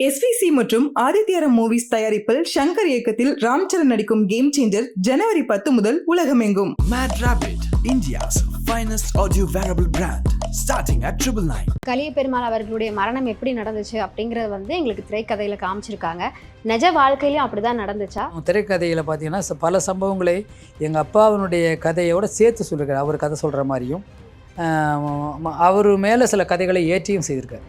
SVC மற்றும் ஆதித்யரம் movies தயாரிப்பில் ஷங்கர் இயக்கத்தில் ராம் சரண் நடிக்கும் கேம் சேஞ்சர் ஜனவரி 10 முதல் உலகமெங்கும். Mad Rabbit, India's finest audio wearable brand, starting at 999. கலிய பெருமாள் அவர்களுடைய மரணம் எப்படி நடந்துச்சு அப்படிங்கிறது எங்களுக்கு திரைக்கதையில் காமிச்சிருக்காங்க. நிஜ வாழ்க்கையிலும் அப்படிதான் நடந்துச்சா? திரைக்கதையில் பார்த்தீங்கன்னா பல சம்பவங்களை எங்கள் அப்பாவினுடைய கதையோடு சேர்த்து சொல்லியிருக்காரு. அவர் கதை சொல்கிற மாதிரியும் அவர் மேலே சில கதைகளை ஏற்றியும் செய்திருக்கார்.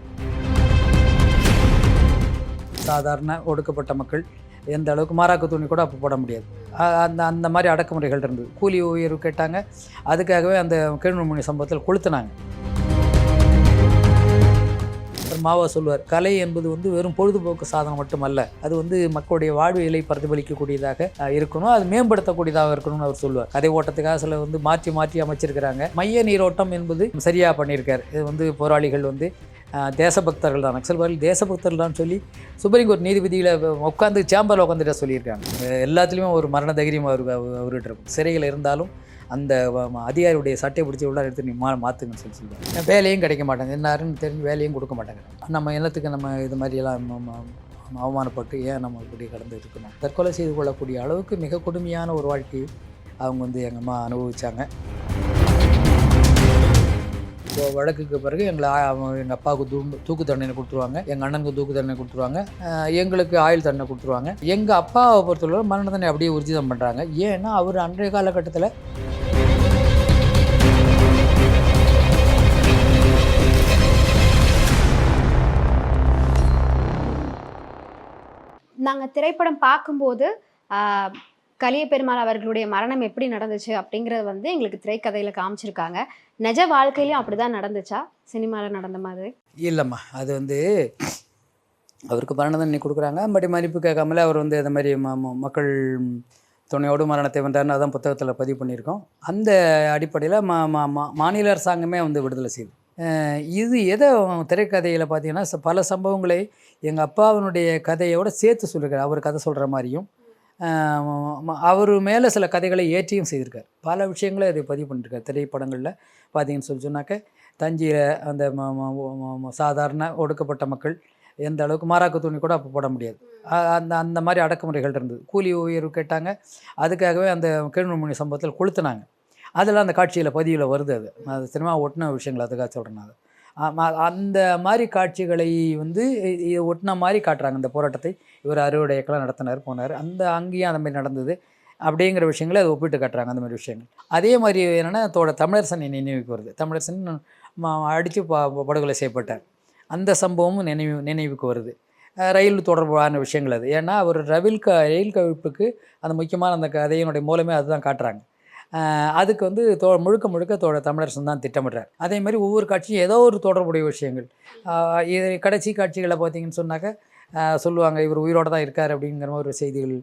சாதாரண ஒடுக்கப்பட்ட மக்கள் எந்த அளவுக்கு மாறாக்கு துணி கூட அப்போ போட முடியாது. அந்த மாதிரி அடக்குமுறைகள் இருந்தது. கூலி உயர்வு கேட்டாங்க, அதுக்காகவே அந்த கீழ்மணி சம்பவத்தில் கொளுத்துனாங்க. மாவா சொல்லுவார், கலை என்பது வெறும் பொழுதுபோக்கு சாதனம் மட்டுமல்ல, அது மக்களுடைய வாழ்வியலை பிரதிபலிக்கக்கூடியதாக இருக்கணும், அது மேம்படுத்தக்கூடியதாக இருக்கணும்னு அவர் சொல்லுவார். கதை ஓட்டத்துக்காக சில மாற்றி மாற்றி அமைச்சிருக்கிறாங்க. மைய நீரோட்டம் என்பது சரியாக பண்ணியிருக்கார். இது போராளிகள் தேசபக்தர்கள் தான், நக்சல்வாதிகள் தேசபக்தர்கள் தான் சொல்லி சுப்ரீம் கோர்ட் நீதிபதியில் உட்காந்து சேம்பரில் உட்காந்துட்ட சொல்லியிருக்காங்க. எல்லாத்துலேயுமே ஒரு மரண தைரியம் அவர்கிட்ட இருக்கும். சிறையில் இருந்தாலும் அந்த அதிகாரியுடைய சட்டையை பிடிச்சி உள்ள எடுத்து நீ மாற்றுங்கன்னு சொல்லுவாங்க. வேலையும் கிடைக்க மாட்டாங்க, என்னாருன்னு தெரிஞ்சு வேலையும் கொடுக்க மாட்டாங்க. நம்ம என்னத்துக்கு நம்ம இது மாதிரியெல்லாம் அவமானப்பட்டு ஏன் நம்ம இப்படி கடந்து இருக்கணும்? தற்கொலை செய்து கொள்ளக்கூடிய அளவுக்கு மிக கொடுமையான ஒரு வாழ்க்கையை அவங்க எங்கள் அம்மா அனுபவித்தாங்க. வழக்குக்கு பிறகு எங்கள் அப்பாவுக்கு தூக்கு தண்டனை கொடுத்துருவாங்க, எங்கள் அண்ணனுக்கு தூக்கு தண்டனை கொடுத்துருவாங்க, எங்களுக்கு ஆயுள் தண்டனை கொடுத்துருவாங்க. எங்கள் அப்பாவை பொறுத்தவரை மரண தண்டனை அப்படியே உறுதிதம் பண்ணுறாங்க. ஏன்னா அவர் அன்றைய காலகட்டத்தில் நாங்கள் திரைப்படம் பார்க்கும்போது கலிய பெருமாள் அவர்களுடைய மரணம் எப்படி நடந்துச்சு அப்படிங்கிறது எங்களுக்கு திரைக்கதையில் காமிச்சிருக்காங்க. நிஜ வாழ்க்கையிலும் அப்படிதான் நடந்துச்சா? சினிமாவில் நடந்த மாதிரி இல்லைம்மா. அது அவருக்கு மரண தண்டனை கொடுக்குறாங்க, பட் மன்னிப்பு கேட்காமலே அவர் அந்த மாதிரி மக்கள் துணையோடு மரணத்தை வந்தார்னு அதான் புத்தகத்தில் பதிவு பண்ணியிருக்கோம். அந்த அடிப்படையில் மாநில அரசாங்கமே விடுதலை செய்யுது. இது எதை திரைக்கதையில் பார்த்தீங்கன்னா பல சம்பவங்களை எங்கள் அப்பாவினுடைய கதையோடு சேர்த்து சொல்லியிருக்காரு. அவர் கதை சொல்கிற மாதிரியும் அவர் மேலே சில கதைகளை ஏற்றியும் செய்திருக்கார். பல விஷயங்களை அதை பதிவு பண்ணியிருக்கார். திரைப்படங்களில் பார்த்தீங்கன்னு சொன்னாக்க தஞ்சையில் அந்த சாதாரண ஒடுக்கப்பட்ட மக்கள் எந்த அளவுக்கு மாறாக்கு துணி கூட அப்போ போட முடியாது. அந்த மாதிரி அடக்குமுறைகள் இருந்தது. கூலி உயர்வு கேட்டாங்க, அதுக்காகவே அந்த கீழ்மணி சம்பவத்தில் கொளுத்துனாங்க. அதெல்லாம் அந்த காட்சியில் பதிவில் வருது. அது சினிமா ஒட்டின விஷயங்கள் அதுக்காக சொல்கிறேன். அந்த மாதிரி காட்சிகளை ஒட்டின மாதிரி காட்டுறாங்க. இந்த போராட்டத்தை இவர் அறுவடைக்கெல்லாம் நடத்தினார், போனார், அங்கேயும் அந்த மாதிரி நடந்தது அப்படிங்கிற விஷயங்களை அதை ஒப்பிட்டு காட்டுறாங்க. அந்த மாதிரி விஷயங்கள் அதே மாதிரி என்னென்னா தமிழரசன் நினைவுக்கு வருது. தமிழரசன் அடித்து படுகொலை செய்யப்பட்டார். அந்த சம்பவமும் நினைவுக்கு வருது. ரயில் தொடர்பான விஷயங்கள் அது. ஏன்னா அவர் ரயில் கவிழ்ப்புக்கு அந்த முக்கியமான அந்த கதையினுடைய மூலமே அதுதான் காட்டுறாங்க. அதுக்கு முழுக்க தமிழரசன் தான் திட்டமிடுறார். அதே மாதிரி ஒவ்வொரு காட்சியும் ஏதோ ஒரு தொடர்புடைய விஷயங்கள். இது கடைசி காட்சிகளை பார்த்தீங்கன்னு சொன்னாக்க சொல்லுவாங்க, இவர் உயிரோடு தான் இருக்கார் அப்படிங்கிற மாதிரி ஒரு செய்திகள்.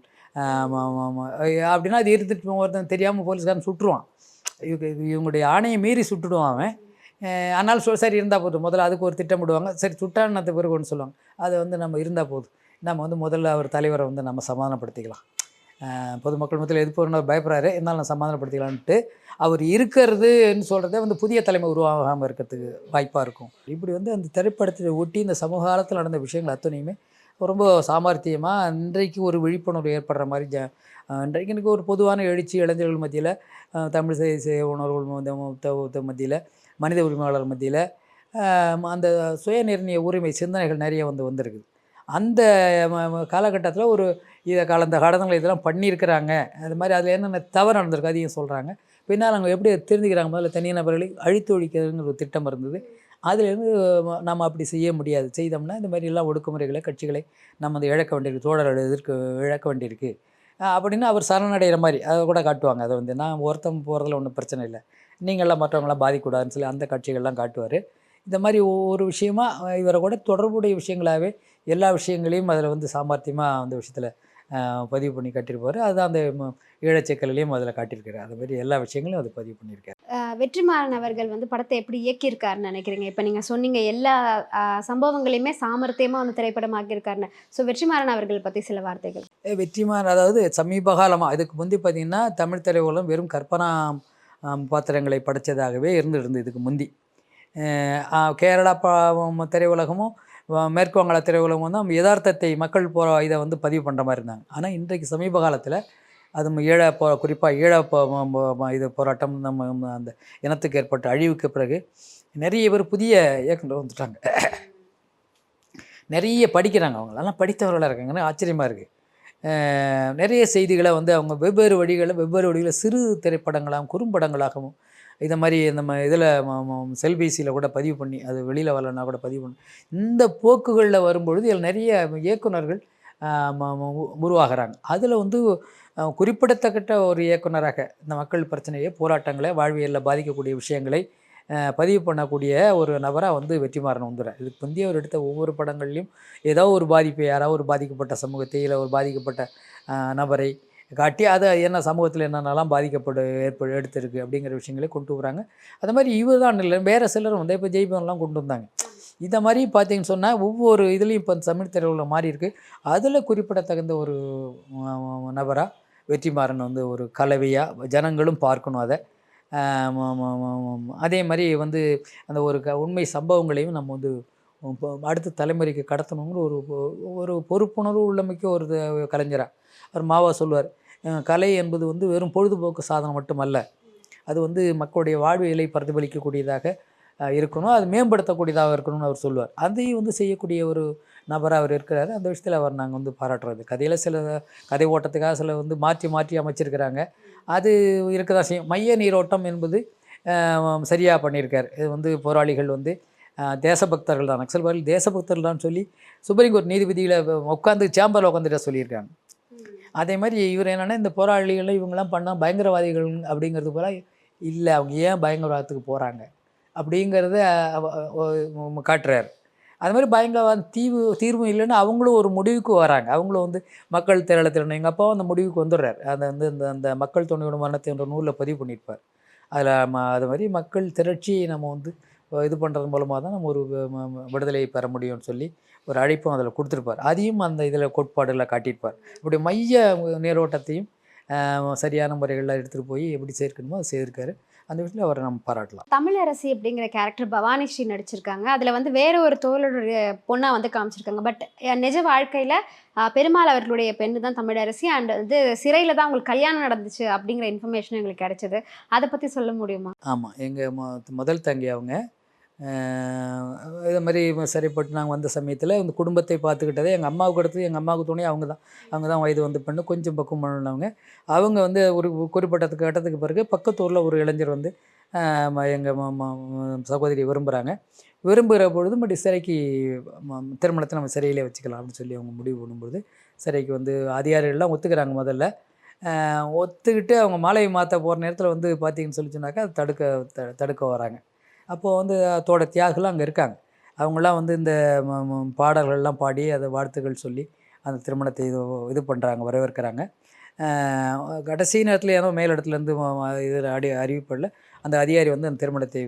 அப்படின்னா அது இருந்துட்டு ஒருத்தன் தெரியாமல் போலீஸ்காரன் சுட்டுருவான். இவங்களுடைய ஆணையை மீறி சுட்டுடுவான் அவன். ஆனால் சரி இருந்தால் போதும், முதல்ல அதுக்கு ஒரு திட்டமிடுவாங்க. சரி சுட்டானது பிறகு ஒன்று சொல்லுவாங்க, அது நம்ம இருந்தால் போதும், நம்ம முதல்ல அவர் தலைவரை நம்ம சமாதானப்படுத்திக்கலாம், பொதுமக்கள் மத்தியில் எதிர்ப்பு பயப்படுறாரு, இருந்தாலும் நான் சமாதானப்படுத்திக்கலான்ட்டு அவர் இருக்கிறதுன்னு சொல்கிறதே புதிய தலைமை உருவாகாமல் இருக்கிறதுக்கு வாய்ப்பாக இருக்கும். இப்படி அந்த திரைப்படத்தை ஒட்டி இந்த சமூக காலத்தில் நடந்த விஷயங்கள் அத்தனையுமே ரொம்ப சாமர்த்தியமாக இன்றைக்கு ஒரு விழிப்புணர்வு ஏற்படுற மாதிரி இன்றைக்கு எனக்கு ஒரு பொதுவான எழுச்சி இளைஞர்கள் மத்தியில், தமிழ் உணர்வுகள் மத்தியில், மனித உரிமையாளர் மத்தியில் அந்த சுயநிர்ணய உரிமை சிந்தனைகள் நிறைய வந்திருக்குது. அந்த காலகட்டத்தில் இதை அந்த காலத்தில் இதெல்லாம் பண்ணியிருக்கிறாங்க. அது மாதிரி அதில் என்னென்ன தவறு நடந்திருக்கு அதையும் சொல்கிறாங்க. பின்னால் அவங்க எப்படி தெரிஞ்சுக்கிறாங்க, முதல்ல தனிநபர்களை அழித்து ஒழிக்கிறதுங்கிற ஒரு திட்டம் இருந்தது. அதிலேருந்து நம்ம அப்படி செய்ய முடியாது, செய்தோம்னா இந்த மாதிரி எல்லாம் ஒடுக்குமுறைகளை கட்சிகளை நம்ம இழக்க வேண்டியிருக்கு, தோழர்கள் இழக்க வேண்டியிருக்கு அப்படின்னு அவர் சரணடைகிற மாதிரி அதை கூட காட்டுவாங்க. அதை நான் ஒருத்தம் போகிறதுல ஒன்றும் பிரச்சனை இல்லை, நீங்கள்லாம் மற்றவங்களாம் பாதிக்கூடாதுன்னு சொல்லி அந்த காட்சிகள்லாம் காட்டுவார். இந்த மாதிரி ஒவ்வொரு விஷயமாக இவரை கூட தொடர்புடைய விஷயங்களாகவே எல்லா விஷயங்களையும் அதில் சாமர்த்தியமாக அந்த விஷயத்தில் பதிவு பண்ணி காட்டியிருப்பார். அதுதான் அந்த ஈழச்சிக்கலையும் அதில் காட்டியிருக்காரு. அது மாதிரி எல்லா விஷயங்களும் அதை பதிவு பண்ணியிருக்காரு. வெற்றிமாறன் அவர்கள் படத்தை எப்படி இயக்கியிருக்காருன்னு நினைக்கிறீங்க? இப்போ நீங்கள் சொன்னீங்க எல்லா சம்பவங்களையுமே சாமர்த்தியமாக திரைப்படமாக்கியிருக்காருன்னு. ஸோ வெற்றிமாறன் அவர்கள் பற்றி சில வார்த்தைகள். வெற்றிமாறன் அதாவது சமீப காலமாக இதுக்கு முந்தி பார்த்திங்கன்னா தமிழ் திரையுலகம் வெறும் கற்பனா பாத்திரங்களை படைத்ததாகவே இருந்தது இதுக்கு முந்தி. கேரளா திரையுலகமும் மேற்கு வங்காள திரையுலகம் வந்து நம்ம யதார்த்தத்தை மக்கள் இதை வந்து பதிவு பண்ணுற மாதிரி இருந்தாங்க. ஆனால் இன்றைக்கு சமீப காலத்தில் அது குறிப்பாக இது போராட்டம் நம்ம அந்த இனத்துக்கு ஏற்பட்ட அழிவுக்கு பிறகு நிறைய பேர் புதிய இயக்குனர் வந்துட்டாங்க. நிறைய படிக்கிறாங்க, அவங்களெல்லாம் படித்தவர்களாக இருக்காங்கன்னு ஆச்சரியமாக இருக்குது. நிறைய செய்திகளை வந்து அவங்க வெவ்வேறு வழிகளில் சிறு திரைப்படங்களாகவும் குறும்படங்களாகவும் இதை மாதிரி நம்ம இதில் செல்பேசியில் கூட பதிவு பண்ணி அது வெளியில் வரலன்னா கூட பதிவு பண்ணி இந்த போக்குகளில் வரும்பொழுது இதில் நிறைய இயக்குனர்கள் உருவாகிறாங்க. அதில் வந்து குறிப்பிடத்தக்க ஒரு இயக்குனராக இந்த மக்கள் பிரச்சனையை, போராட்டங்களை, வாழ்வியலில் பாதிக்கக்கூடிய விஷயங்களை பதிவு பண்ணக்கூடிய ஒரு நபராக வந்து வெற்றிமாறன் வந்துடுறார். இதுக்கு முந்தைய அவர் எடுத்த ஒவ்வொரு படங்கள்லையும் ஏதோ ஒரு பாதிப்பை, யாராவது ஒரு பாதிக்கப்பட்ட சமூகத்தை இல்லை ஒரு பாதிக்கப்பட்ட நபரை காட்டி அதை என்ன சமூகத்தில் என்னென்னலாம் எடுத்திருக்கு அப்படிங்கிற விஷயங்களே கொண்டு வராங்க. அது மாதிரி இவர் தான் இல்லை, வேறு சிலரும் வந்து இப்போ ஜெய்பவன்லாம் கொண்டு வந்தாங்க. இதை மாதிரி பார்த்தீங்கன்னு சொன்னால் ஒவ்வொரு இதுலேயும் இப்போ தமிழ் திரையுலகில் மாறி இருக்குது. அதில் குறிப்பிடத்தகுந்த ஒரு நபராக வெற்றிமாறன் வந்து ஒரு கலவையாக ஜனங்களும் பார்க்கணும் அதை. அதே மாதிரி வந்து அந்த ஒரு உண்மை சம்பவங்களையும் நம்ம வந்து அடுத்த தலைமுறைக்கு கடத்தணுங்கிற ஒரு பொறுப்புணர்வு உள்ளமைக்க ஒரு கலைஞராக அவர் மாவா சொல்லுவார், கலை என்பது வந்து வெறும் பொழுதுபோக்கு சாதனம் மட்டுமல்ல, அது வந்து மக்களுடைய வாழ்வியலை பிரதிபலிக்கக்கூடியதாக இருக்கணும், அது மேம்படுத்தக்கூடியதாக இருக்கணும்னு அவர் சொல்லுவார். அதையும் வந்து செய்யக்கூடிய ஒரு நபராக அவர் இருக்கிறாரு. அந்த விஷயத்தில் அவர் நாங்கள் வந்து பாராட்டுறது. கதையில் சில கதை ஓட்டத்துக்காக சில வந்து மாற்றி அமைச்சிருக்கிறாங்க, அது இருக்க தான் செய்யும். மைய நீரோட்டம் என்பது சரியாக பண்ணியிருக்கார். இது வந்து போராளிகள் வந்து தேசபக்தர்கள் தான், நக்சல்வாதிகள் தேசபக்தர்கள் தான் சொல்லி சுப்ரீம் கோர்ட் நீதிபதியில் உட்காந்து சேம்பரில் உட்காந்துட்ட சொல்லியிருக்காங்க. அதே மாதிரி இவர் என்னென்னா இந்த போராளிகளை இவங்கெல்லாம் பண்ணால் பயங்கரவாதிகள் அப்படிங்கிறது போல இல்லை, அவங்க ஏன் பயங்கரவாதத்துக்கு போகிறாங்க அப்படிங்கிறத காட்டுறாரு. அது மாதிரி பயங்கரவாத தீர்வு இல்லைன்னு அவங்களும் ஒரு முடிவுக்கு வராங்க. அவங்களும் வந்து மக்கள் திரளத்தில் எங்கள் அப்பாவும் அந்த முடிவுக்கு வந்துடுறார். அதை வந்து அந்த மக்கள் துணையோட மரணத்தை என்ற நூலில் பதிவு பண்ணியிருப்பார். அதில் அது மாதிரி மக்கள் திரட்சியை நம்ம வந்து இது பண்ணுறது மூலமாக தான் நம்ம ஒரு விடுதலையை பெற முடியும்னு சொல்லி ஒரு அழைப்பும் அதில் கொடுத்துருப்பார். அதையும் அந்த இதில் கோட்பாடுகளை காட்டியிருப்பார். இப்படி மைய நீரோட்டத்தையும் சரியான முறைகளில் எடுத்துகிட்டு போய் எப்படி சேர்க்கணுமோ அதை செய்திருக்காரு. அந்த விஷயத்தில் அவரை நம்ம பாராட்டலாம். தமிழரசி அப்படிங்கிற கேரக்டர் பவானி ஸ்ரீ நடிச்சிருக்காங்க. அதில் வந்து வேற ஒரு தோழருடைய பொண்ணாக வந்து காமிச்சிருக்காங்க. பட் நிஜ வாழ்க்கையில் பெருமாள் அவர்களுடைய பெண்ணு தான் தமிழரசி. அண்ட் வந்து சிறையில் தான் உங்களுக்கு கல்யாணம் நடந்துச்சு அப்படிங்கிற இன்ஃபர்மேஷன் எங்களுக்கு கிடைச்சது. அதை பற்றி சொல்ல முடியுமா? ஆமாம், எங்கள் முதல் தங்கி அவங்க இது மாதிரி சரிப்பட்டு நாங்கள் வந்த சமயத்தில் இந்த குடும்பத்தை பார்த்துக்கிட்டதே எங்கள் அம்மாவுக்கு அடுத்து எங்கள் அம்மாவுக்கு துணை அவங்க தான் வயது வந்து பெண்ணு கொஞ்சம் பக்குவம் பண்ணவங்க. அவங்க வந்து ஒரு குறிப்பிட்ட கட்டத்துக்கு பிறகு பக்கத்தூரில் ஒரு இளைஞர் வந்து எங்கள் சகோதரி விரும்புகிற பொழுது மறுபடி சிறைக்கு திருமணத்தை நம்ம சிறையிலே வச்சுக்கலாம் அப்படின்னு சொல்லி அவங்க முடிவு பண்ணும்பொழுது சிறைக்கு வந்து அதிகாரிகள்லாம் ஒத்துக்கிறாங்க. முதல்ல ஒத்துக்கிட்டு அவங்க மாலையை மாற்ற போகிற நேரத்தில் வந்து பார்த்தீங்கன்னு சொல்லி சொன்னாக்கா அது தடுக்க வராங்க. அப்போது வந்து அதோட தியாகலாம் அங்கே இருக்காங்க. அவங்களாம் வந்து இந்த பாடல்கள்லாம் பாடி அதை வாழ்த்துக்கள் சொல்லி அந்த திருமணத்தை இது பண்ணுறாங்க, வரவேற்கிறாங்க. கடைசி நேரத்தில் ஏதோ மேலிடத்துலேருந்து இதில் அறிவிப்பில் அந்த அதிகாரி வந்து அந்த திருமணத்தை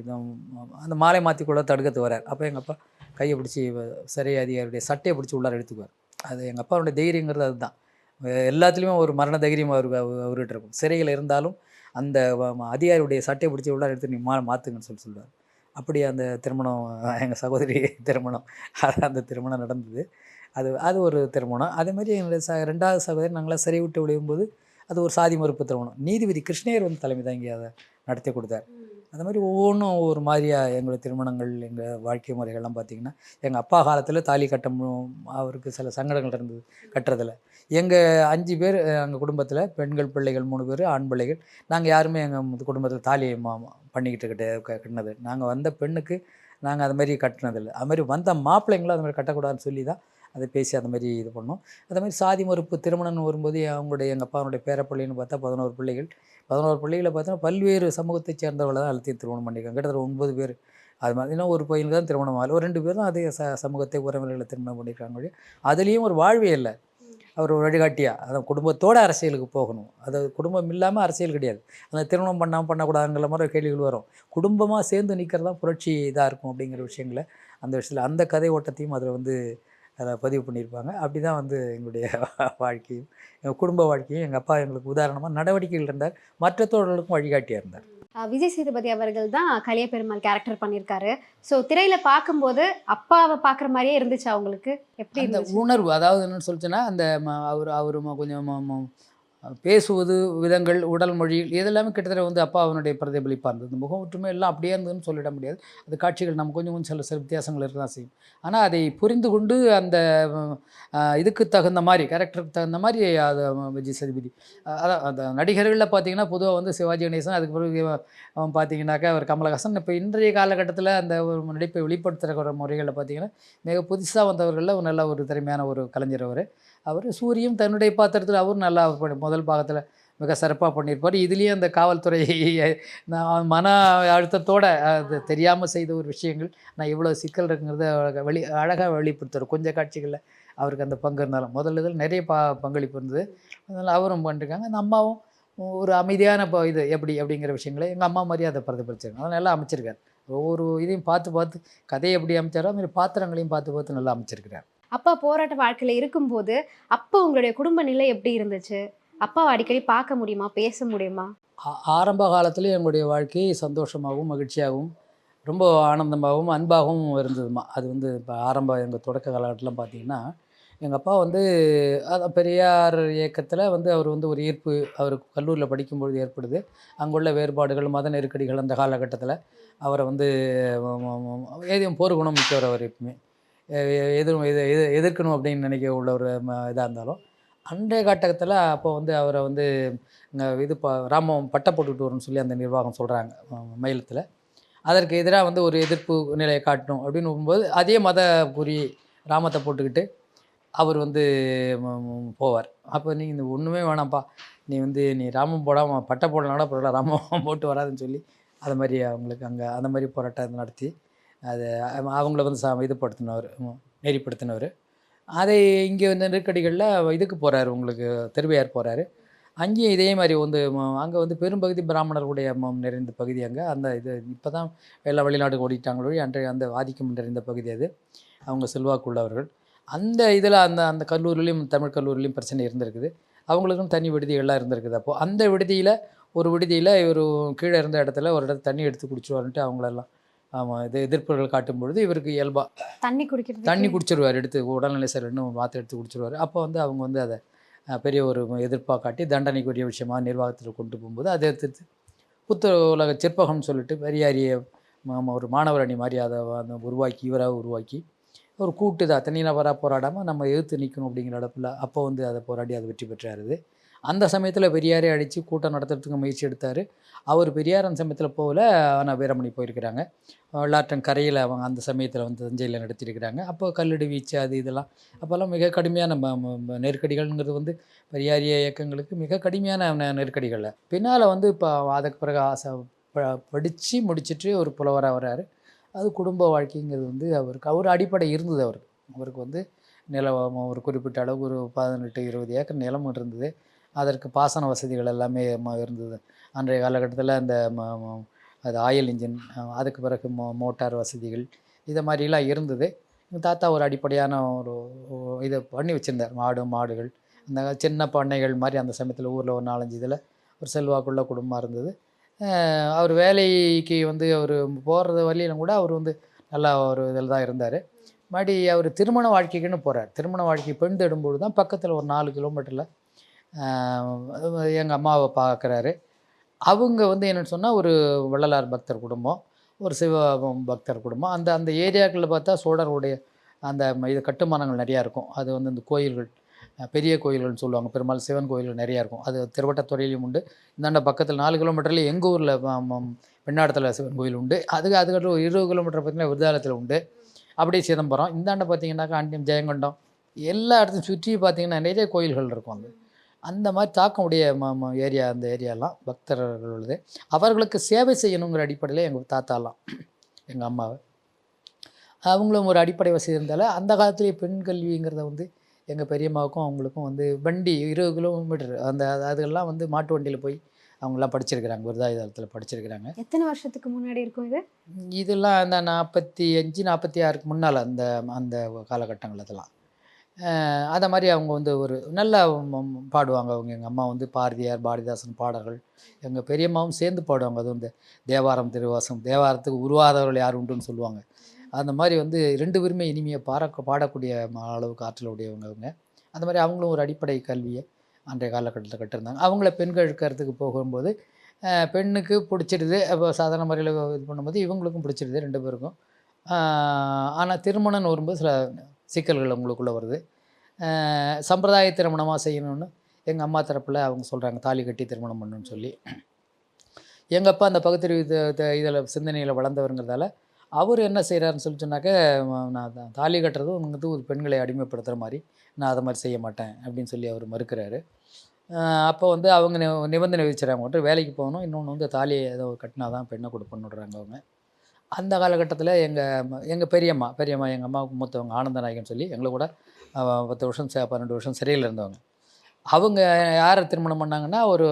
அந்த மாலை மாற்றிக்குள்ளே தடுக்கிறது வரார். அப்போ எங்கள் அப்பா கையை பிடிச்சி சிறை அதிகாரியுடைய சட்டையை பிடிச்சி உள்ளார எடுத்துக்குவார். அது எங்கள் அப்பாவுடைய தைரியங்கிறது அதுதான். எல்லாத்துலேயுமே ஒரு மரண தைரியம் அவர்கிட்ட இருக்கும். சிறையில் இருந்தாலும் அந்த அதிகாரியுடைய சட்டையை பிடிச்சி உள்ளார எடுத்து நீ மாற்றுங்கன்னு சொல்லுவார். அப்படி அந்த திருமணம் எங்கள் சகோதரி திருமணம் அந்த திருமணம் நடந்தது. அது ஒரு திருமணம். அதேமாதிரி என்னுடைய ரெண்டாவது சகோதரி நாங்களாம் சிறை விட்டு விளையும்போது அது ஒரு சாதி மறுப்பு திருமணம். நீதிபதி கிருஷ்ணயர் வந்து தலைமை தாங்கி அதை நடத்தி கொடுத்தார். அந்த மாதிரி ஒவ்வொன்றும் ஒவ்வொரு மாதிரியாக எங்களுடைய திருமணங்கள், எங்கள் வாழ்க்கை முறைகள்லாம் பார்த்திங்கன்னா எங்கள் அப்பா காலத்தில் தாலி அவருக்கு சில சங்கடங்கள் இருந்தது கட்டுறதில். எங்கள் 5 பேர் எங்கள் குடும்பத்தில் பெண்கள் பிள்ளைகள் 3 பேர், ஆண் பிள்ளைகள். நாங்கள் யாருமே எங்கள் குடும்பத்தில் தாலியை பண்ணிக்கிட்டு கட்டினது. நாங்கள் வந்த பெண்ணுக்கு நாங்கள் அது மாதிரி கட்டினதில்லை. அது மாதிரி வந்த மாப்பிள்ளைங்களும் அது மாதிரி கட்டக்கூடாதுன்னு சொல்லி தான் அதை பேசி அந்த மாதிரி இது பண்ணோம். அதே மாதிரி சாதி மறுப்பு திருமணம்னு வரும்போது எங்கள் அப்பாவுடைய பேரப்பிள்ளைன்னு பார்த்தா 11 பிள்ளைகள். 11 பிள்ளைகளை பார்த்தோன்னா பல்வேறு சமூகத்தை சேர்ந்தவர்களை தான் அழுத்தி திருமணம் பண்ணியிருக்காங்க. கிட்டத்தட்ட 9 பேர். அது மாதிரி இன்னும் ஒரு பையனுக்கு தான் திருமணம் ஆகலை. ஒரு 2 பேர் தான் அதே சமூகத்தை உறவினர்களை திருமணம் பண்ணியிருக்காங்க. அதுலேயும் ஒரு வாழ்வே இல்லை. அவர் ஒரு வழிகாட்டியாக அதை குடும்பத்தோடு அரசியலுக்கு போகணும். அது குடும்பம் இல்லாமல் அரசியல் கிடையாது. அந்த திருமணம் பண்ணக்கூடாதுங்கிற மாதிரி கேள்விகள் வரும். குடும்பமாக சேர்ந்து நிற்கிறது தான் புரட்சி இதாக இருக்கும் அப்படிங்கிற விஷயங்களை அந்த விஷயத்தில் அந்த கதை ஓட்டத்தையும் அதில் வந்து அதில் பதிவு பண்ணியிருப்பாங்க. அப்படி தான் வந்து எங்களுடைய வாழ்க்கையும் எங்கள் குடும்ப வாழ்க்கையும் எங்கள் அப்பா எங்களுக்கு உதாரணமாக நடவடிக்கைகள் இருந்தார். மற்ற தோழர்களுக்கும் வழிகாட்டியாக இருந்தார். விஜய் சேதுபதி அவர்கள் தான் கலிய பெருமாள் கேரக்டர் பண்ணியிருக்காரு. ஸோ திரையில பார்க்கும்போது அப்பாவை பார்க்குற மாதிரியே இருந்துச்சு அவங்களுக்கு. எப்படி அந்த இருந்துச்சு? உணர்வு அதாவது என்னன்னு சொல்லிச்சுன்னா அந்த அவர் கொஞ்சம் பேசுவது விதங்கள் உடல் மொழி இதெல்லாமே கிட்டத்தட்ட வந்து அப்பா அவனுடைய பிரதிபலிப்பாக இருந்தது. இந்த முகம் ஒற்றுமை எல்லாம் அப்படியே இருந்ததுன்னு சொல்லிட முடியாது. அது காட்சிகள் நம்ம கொஞ்சம் கொஞ்சம் சில வித்தியாசங்கள் இருக்க தான் செய்யும். ஆனால் அதை புரிந்து கொண்டு அந்த இதுக்கு தகுந்த மாதிரி கேரக்டருக்கு தகுந்த மாதிரி அது விஜய் சேதுபதி அதான் அந்த நடிகர்களில் பார்த்தீங்கன்னா பொதுவாக வந்து சிவாஜி கணேசன், அதுக்கு பிறகு அவன் பார்த்தீங்கன்னாக்கா அவர் கமலஹாசன். இப்போ இன்றைய காலகட்டத்தில் அந்த ஒரு நடிப்பை வெளிப்படுத்துகிற முறைகளில் பார்த்தீங்கன்னா மிக புதுசாக வந்தவர்களில் ஒரு நல்ல ஒரு திறமையான ஒரு கலைஞர் அவர் சூரியும் தன்னுடைய பாத்திரத்தில் அவரும் நல்லா முதல் பாகத்தில் மிக சிறப்பாக பண்ணியிருப்பார். இதுலேயும் அந்த காவல்துறை நான் மன அழுத்தத்தோடு அது தெரியாமல் செய்த ஒரு விஷயங்கள் நான் இவ்வளோ சிக்கல் இருக்குங்கிறத அழகாக வெளிப்படுத்துவார். கொஞ்சம் காட்சிகளில் அவருக்கு அந்த பங்கு இருந்தாலும் முதல்ல இதில் நிறைய பங்களிப்பு இருந்தது. அதனால் அவரும் பண்ணிருக்காங்க. அந்த அம்மாவும் ஒரு அமைதியான இது எப்படி அப்படிங்கிற விஷயங்களை எங்கள் அம்மா மாதிரியே அதை பிரதிபலிச்சிருக்காங்க. அதனால் நல்லா அமைச்சிருக்காரு. ஒவ்வொரு இதையும் பார்த்து கதையை எப்படி அமைச்சாரோ அதுமாதிரி பாத்திரங்களையும் பார்த்து நல்லா அமைச்சிருக்கிறார். அப்பா போராட்ட வாழ்க்கையில இருக்கும்போது அப்போ உங்களுடைய குடும்ப நிலை எப்படி இருந்துச்சு? அப்பாவை அடிக்கடி பார்க்க முடியுமா, பேச முடியுமா? ஆரம்ப காலத்தில் எங்களுடைய வாழ்க்கை சந்தோஷமாகவும் மகிழ்ச்சியாகவும் ரொம்ப ஆனந்தமாகவும் அன்பாகவும் இருந்ததுமா. அது வந்து இப்போ எங்கள் தொடக்க காலகட்டத்தில் பார்த்தீங்கன்னா எங்கள் அப்பா வந்து அதான் பெரியார் இயக்கத்தில் வந்து அவர் வந்து ஒரு ஈர்ப்பு அவருக்கு கல்லூரியில் படிக்கும்பொழுது ஏற்படுது. அங்குள்ள வேறுபாடுகள் மத நெருக்கடிகள் அந்த காலகட்டத்தில் அவரை வந்து ஏதும் போர் குணம் மிக்கவர். அவர் எப்பவுமே எதிர்க்கணும் அப்படின்னு நினைக்க உள்ள ஒரு இதாக இருந்தாலும் அன்றைய காட்டகத்தில் அப்போ வந்து அவரை வந்து இது ராமம் பட்டை போட்டுக்கிட்டு வரும்னு சொல்லி அந்த நிர்வாகம் சொல்கிறாங்க மயிலத்தில். அதற்கு எதிராக வந்து ஒரு எதிர்ப்பு நிலையை காட்டணும் அப்படின்னு போகும்போது அதே மத குறி ராமத்தை போட்டுக்கிட்டு அவர் வந்து போவார். அப்போ நீ இந்த ஒன்றுமே வேணாம்ப்பா, நீ ராமம் போடாமல் பட்டை போடலாம் கூட ராமம் போட்டு வராதுன்னு சொல்லி அது மாதிரி அவங்களுக்கு அங்கே அந்த மாதிரி போராட்டம் நடத்தி அது அவங்கள வந்து இதுப்படுத்தினவர், நெறிப்படுத்தினவர். அதை இங்கே வந்து நெருக்கடிகளில் இதுக்கு போகிறாரு, உங்களுக்கு திருவையார் போகிறாரு. அங்கேயும் இதே மாதிரி வந்து அங்கே வந்து பெரும்பகுதி பிராமணர்களுடைய நிறைந்த பகுதி அங்கே. அந்த இது இப்போ தான் எல்லா வெளிநாட்டுக்கு ஓடிட்டாங்களோ அன்றைய அந்த ஆதிக்கம் நிறைந்த பகுதி அது. அவங்க செல்வாக்குள்ளவர்கள். அந்த இதில் அந்த கல்லூரிலையும் தமிழ் கல்லூரிலையும் பிரச்சனை இருந்திருக்குது. அவங்களுக்கும் தனி விடுதிகள்லாம் இருந்திருக்குது. அப்போது அந்த விடுதியில் இவர் கீழே இருந்த இடத்துல ஒரு இடத்துல தண்ணி எடுத்து குடிச்சுவாருன்ட்டு அவங்களெல்லாம் ஆமாம் இது எதிர்ப்புகள் காட்டும் பொழுது இவருக்கு இயல்பாக தண்ணி குடிச்சிருவார். எடுத்து உடல்நிலை சரின்னு மாத்திரை எடுத்து குடிச்சிருவார். அப்போ வந்து அவங்க வந்து அதை பெரிய ஒரு எதிர்ப்பாக காட்டி தண்டனைக்குரிய விஷயமாக நிர்வாகத்தில் கொண்டு போகும்போது அதை எடுத்து புத்த உலக சிற்பகம்னு சொல்லிட்டு பெரியாரிய ஒரு மாணவர் அணி மாதிரி அதை உருவாக்கி ஒரு கூட்டு தான் தனிநபராக போராடாமல் நம்ம எதிர்த்து நிற்கணும் அப்படிங்கிற இடத்துல அப்போ வந்து அதை போராடி அதை வெற்றி பெற்றாருது. அந்த சமயத்தில் பெரியாரே அடித்து கூட்டம் நடத்துறதுக்கு முயற்சி எடுத்தார். அவர் பெரியார் அந்த சமயத்தில் போகல, ஆனால் வீரமணி போயிருக்கிறாங்க. வெள்ளாற்றன் கரையில் அவங்க அந்த சமயத்தில் வந்து தஞ்சையில் நடத்தியிருக்கிறாங்க. அப்போ கல்லடி வீச்சு அது இதெல்லாம் அப்போல்லாம் மிக கடுமையான நெருக்கடிகள்ங்கிறது வந்து பெரியாரிய இயக்கங்களுக்கு மிக கடுமையான நெருக்கடிகளில் பின்னால் வந்து இப்போ அதுக்கு பிறகு படித்து முடிச்சுட்டு ஒரு புலவராக வர்றாரு. அது குடும்ப வாழ்க்கைங்கிறது வந்து அவர் அடிப்படை இருந்தது. அவருக்கு வந்து நிலம் ஒரு குறிப்பிட்ட அளவு ஒரு 18-20 ஏக்கர் நிலம் இருந்தது. அதற்கு பாசன வசதிகள் எல்லாமே இருந்தது. அன்றைய காலகட்டத்தில் அந்த அது ஆயில் இன்ஜின், அதுக்கு பிறகு மோட்டார் வசதிகள் இதை மாதிரிலாம் இருந்தது. எங்கள் தாத்தா ஒரு அடிப்படையான ஒரு இதை பண்ணி வச்சுருந்தார். மாடுகள் இந்த சின்ன பண்ணைகள் மாதிரி அந்த சமயத்தில் ஊரில் ஒரு 4-5 இதில் ஒரு செல்வாக்குள்ள குடும்பமாக இருந்தது. அவர் வேலைக்கு வந்து அவர் போகிறது வழியிலும் கூட அவர் வந்து நல்லா ஒரு இதில் தான் இருந்தார். மறுபடி அவர் திருமண வாழ்க்கைக்குன்னு போகிறார். திருமண வாழ்க்கை பெண் தேடும்போது தான் பக்கத்தில் ஒரு 4 கிலோமீட்டரில் எங்கள் அம்மாவை பார்க்குறாரு. அவங்க வந்து என்னென்னு சொன்னால் ஒரு வள்ளலார் பக்தர் குடும்பம், ஒரு சிவ பக்தர் குடும்பம். அந்த ஏரியாக்களில் பார்த்தா சோழருடைய அந்த இது கட்டுமானங்கள் நிறையா இருக்கும். அது வந்து இந்த கோயில்கள் பெரிய கோயில்கள்னு சொல்லுவாங்க. பெரும்பாலும் சிவன் கோயில்கள் நிறையா இருக்கும். அது திருவட்டத்துறையிலையும் உண்டு. இந்தாண்ட பக்கத்தில் 4 கிலோமீட்டரில் எங்கள் ஊரில் பெண்ணாடத்தில் சிவன் கோயில் உண்டு. அதுக்கப்புறம் 20 கிலோமீட்டர் பார்த்திங்கன்னா விருதாலயத்தில் உண்டு. அப்படியே சிதம்பரம். இந்தாண்ட பார்த்திங்கன்னாக்கா ஆண்டியம், ஜெயங்கொண்டம் எல்லா இடத்தையும் சுற்றி பார்த்திங்கன்னா நிறைய கோயில்கள் இருக்கும். அந்த மாதிரி தாக்கமுடைய ஏரியா அந்த ஏரியாலாம் பக்தர்களுடையது. அவர்களுக்கு சேவை செய்யணுங்கிற அடிப்படையில் எங்கள் தாத்தாலாம் எங்கள் அம்மாவை அவங்களும் ஒரு அடிப்படை வசதி இருந்தாலும் அந்த காலத்துலேயே பெண் கல்விங்கிறத வந்து எங்கள் பெரியம்மாவுக்கும் அவங்களுக்கும் வந்து வண்டி 20 கிலோமீட்டர் அதெல்லாம் வந்து மாட்டு வண்டியில் போய் அவங்களாம் படிச்சிருக்கிறாங்க. விருதாயுதத்தில் படிச்சிருக்கிறாங்க. எத்தனை வருஷத்துக்கு முன்னாடி இருக்கும் இது? இதெல்லாம் அந்த 45-46க்கு முன்னால் அந்த காலகட்டங்கள் அதெல்லாம் அதை மாதிரி அவங்க வந்து ஒரு நல்லா பாடுவாங்க. அவங்க எங்கள் அம்மா வந்து பாரதியார், பாரதிதாசன் பாடல்கள், எங்கள் பெரியம்மாவும் சேர்ந்து பாடுவாங்க. அது வந்து தேவாரம், திருவாசகம், தேவாரத்துக்கு உருவாதவர்கள் யார் உண்டுன்னு சொல்லுவாங்க. அந்த மாதிரி வந்து 2 பேருமே இனிமையாக பாடக்கூடிய அளவுக்கு ஆற்றல் உடையவங்க அவங்க. அந்த மாதிரி அவங்களும் ஒரு அடிப்படை கல்வியை அன்றைய காலகட்டத்தில் கட்டிருந்தாங்க. அவங்கள பெண்கள் இழுக்கிறதுக்கு போகும்போது பெண்ணுக்கு பிடிச்சிடுது. அப்போ சாதாரண முறையில் இது பண்ணும்போது இவங்களுக்கும் பிடிச்சிடுது 2 பேருக்கும். ஆனால் திருமணம்னு வரும்போது சில சிக்கல்கள் அவங்களுக்குள்ளே வருது. சம்பிரதாய திருமணமாக செய்யணும்னு எங்கள் அம்மா தரப்பில் அவங்க சொல்கிறாங்க, தாலி கட்டி திருமணம் பண்ணணும்னு சொல்லி. எங்கள் அப்பா அந்த பகுத்தறிவு இதில் சிந்தனையில் வளர்ந்தவருங்கிறதால அவர் என்ன செய்கிறாருன்னு சொல்லி சொன்னாக்க, நான் தாலி கட்டுறது வந்து ஒரு பெண்களை அடிமைப்படுத்துகிற மாதிரி, நான் அதை மாதிரி செய்ய மாட்டேன் அப்படின்னு சொல்லி அவர் மறுக்கிறாரு. அப்போ வந்து அவங்க நிபந்தனை விதிச்சுறாங்க, மட்டும் வேலைக்கு போகணும், இன்னொன்று வந்து தாலியை ஏதோ கட்டினா தான் பெண்ணை கொடுப்பண்ணுடுறாங்க அவங்க. அந்த காலகட்டத்தில் எங்கள் பெரியம்மா எங்கள் அம்மாவுக்கு மூத்தவங்க ஆனந்தநாயகன் சொல்லி எங்களை கூட 10 வருஷம் 12 வருஷம் சிறையில் இருந்தவங்க. அவங்க யாரை திருமணம் பண்ணாங்கன்னா, ஒரு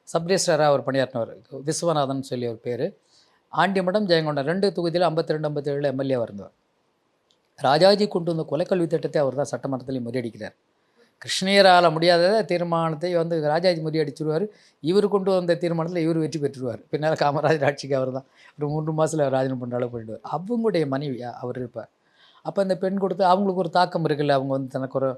சப் ரிஜிஸ்ட்ராராக அவர் பணியாற்றினவர் விஸ்வநாதன் சொல்லி ஒரு பேர். ஆண்டிமடம், ஜெயங்கொண்டம் 2 தொகுதியில் 52 57 எம்எல்ஏவாக இருந்தவர். ராஜாஜி கொண்டு வந்த கொலைக்கல்வி திட்டத்தை அவர் தான் சட்டமன்றத்திலையும் முறியடிக்கிறார். கிருஷ்ணயரால் முடியாத தீர்மானத்தை வந்து ராஜாஜி முறியடிச்சிருவார். இவர் கொண்டு வந்த தீர்மானத்தில் இவர் வெற்றி பெற்றுருவார். பின்னால் காமராஜர் ஆட்சிக்கு அவர் தான் ஒரு 3 மாதத்தில் ராஜினாமா பண்ணுற அளவுக்கு போயிடுவார். அவங்களுடைய மனைவி அவர் இருப்பார். அப்போ அந்த பெண் கொடுத்து அவங்களுக்கு ஒரு தாக்கம் இருக்குல்ல, அவங்க வந்து தனக்கு ஒரு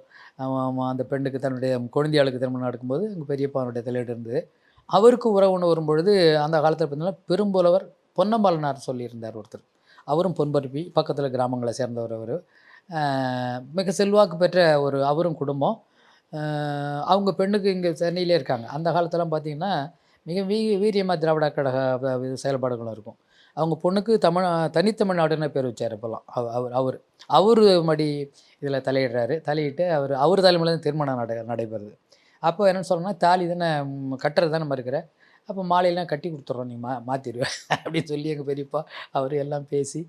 அந்த பெண்ணுக்கு தன்னுடைய குழந்தையாளுக்கு திருமணம் நடக்கும்போது எங்கள் பெரியப்பாவுடைய தலையீடு இருந்தது. அவருக்கு உறவுன்னு வரும்பொழுது அந்த காலத்தில் பார்த்தீங்கன்னா பெரும்புலவர் பொன்னம்பாலனார் சொல்லியிருந்தார் ஒருத்தர். அவரும் பொன்பருப்பி பக்கத்தில் கிராமங்களை சேர்ந்தவர். அவர் மிக செல்வாக்கு பெற்ற ஒரு அவரும் குடும்பம். அவங்க பெண்ணுக்கு இங்கே சென்னையிலே இருக்காங்க. அந்த காலத்தெல்லாம் பார்த்திங்கன்னா மிக வீரியமாக திராவிட கழக செயல்பாடுகளும் இருக்கும். அவங்க பொண்ணுக்கு தனித்தமிழ்நாடுன்னு பேர் வச்சார். இப்போல்லாம் அவர் மடி இதில் தலையிட்டு அவர் தலைமையில் தான் திருமணம் நடைபெறுது. அப்போ என்னென்னு சொல்லணும்னா, தாலி தானே கட்டுறது தானே மறுக்கிற, அப்போ மாலையெல்லாம் கட்டி கொடுத்துட்றோம், நீ மாற்றிடுவேன் அப்படின்னு சொல்லி எங்கள் பெரியப்பா அவர் எல்லாம் பேசி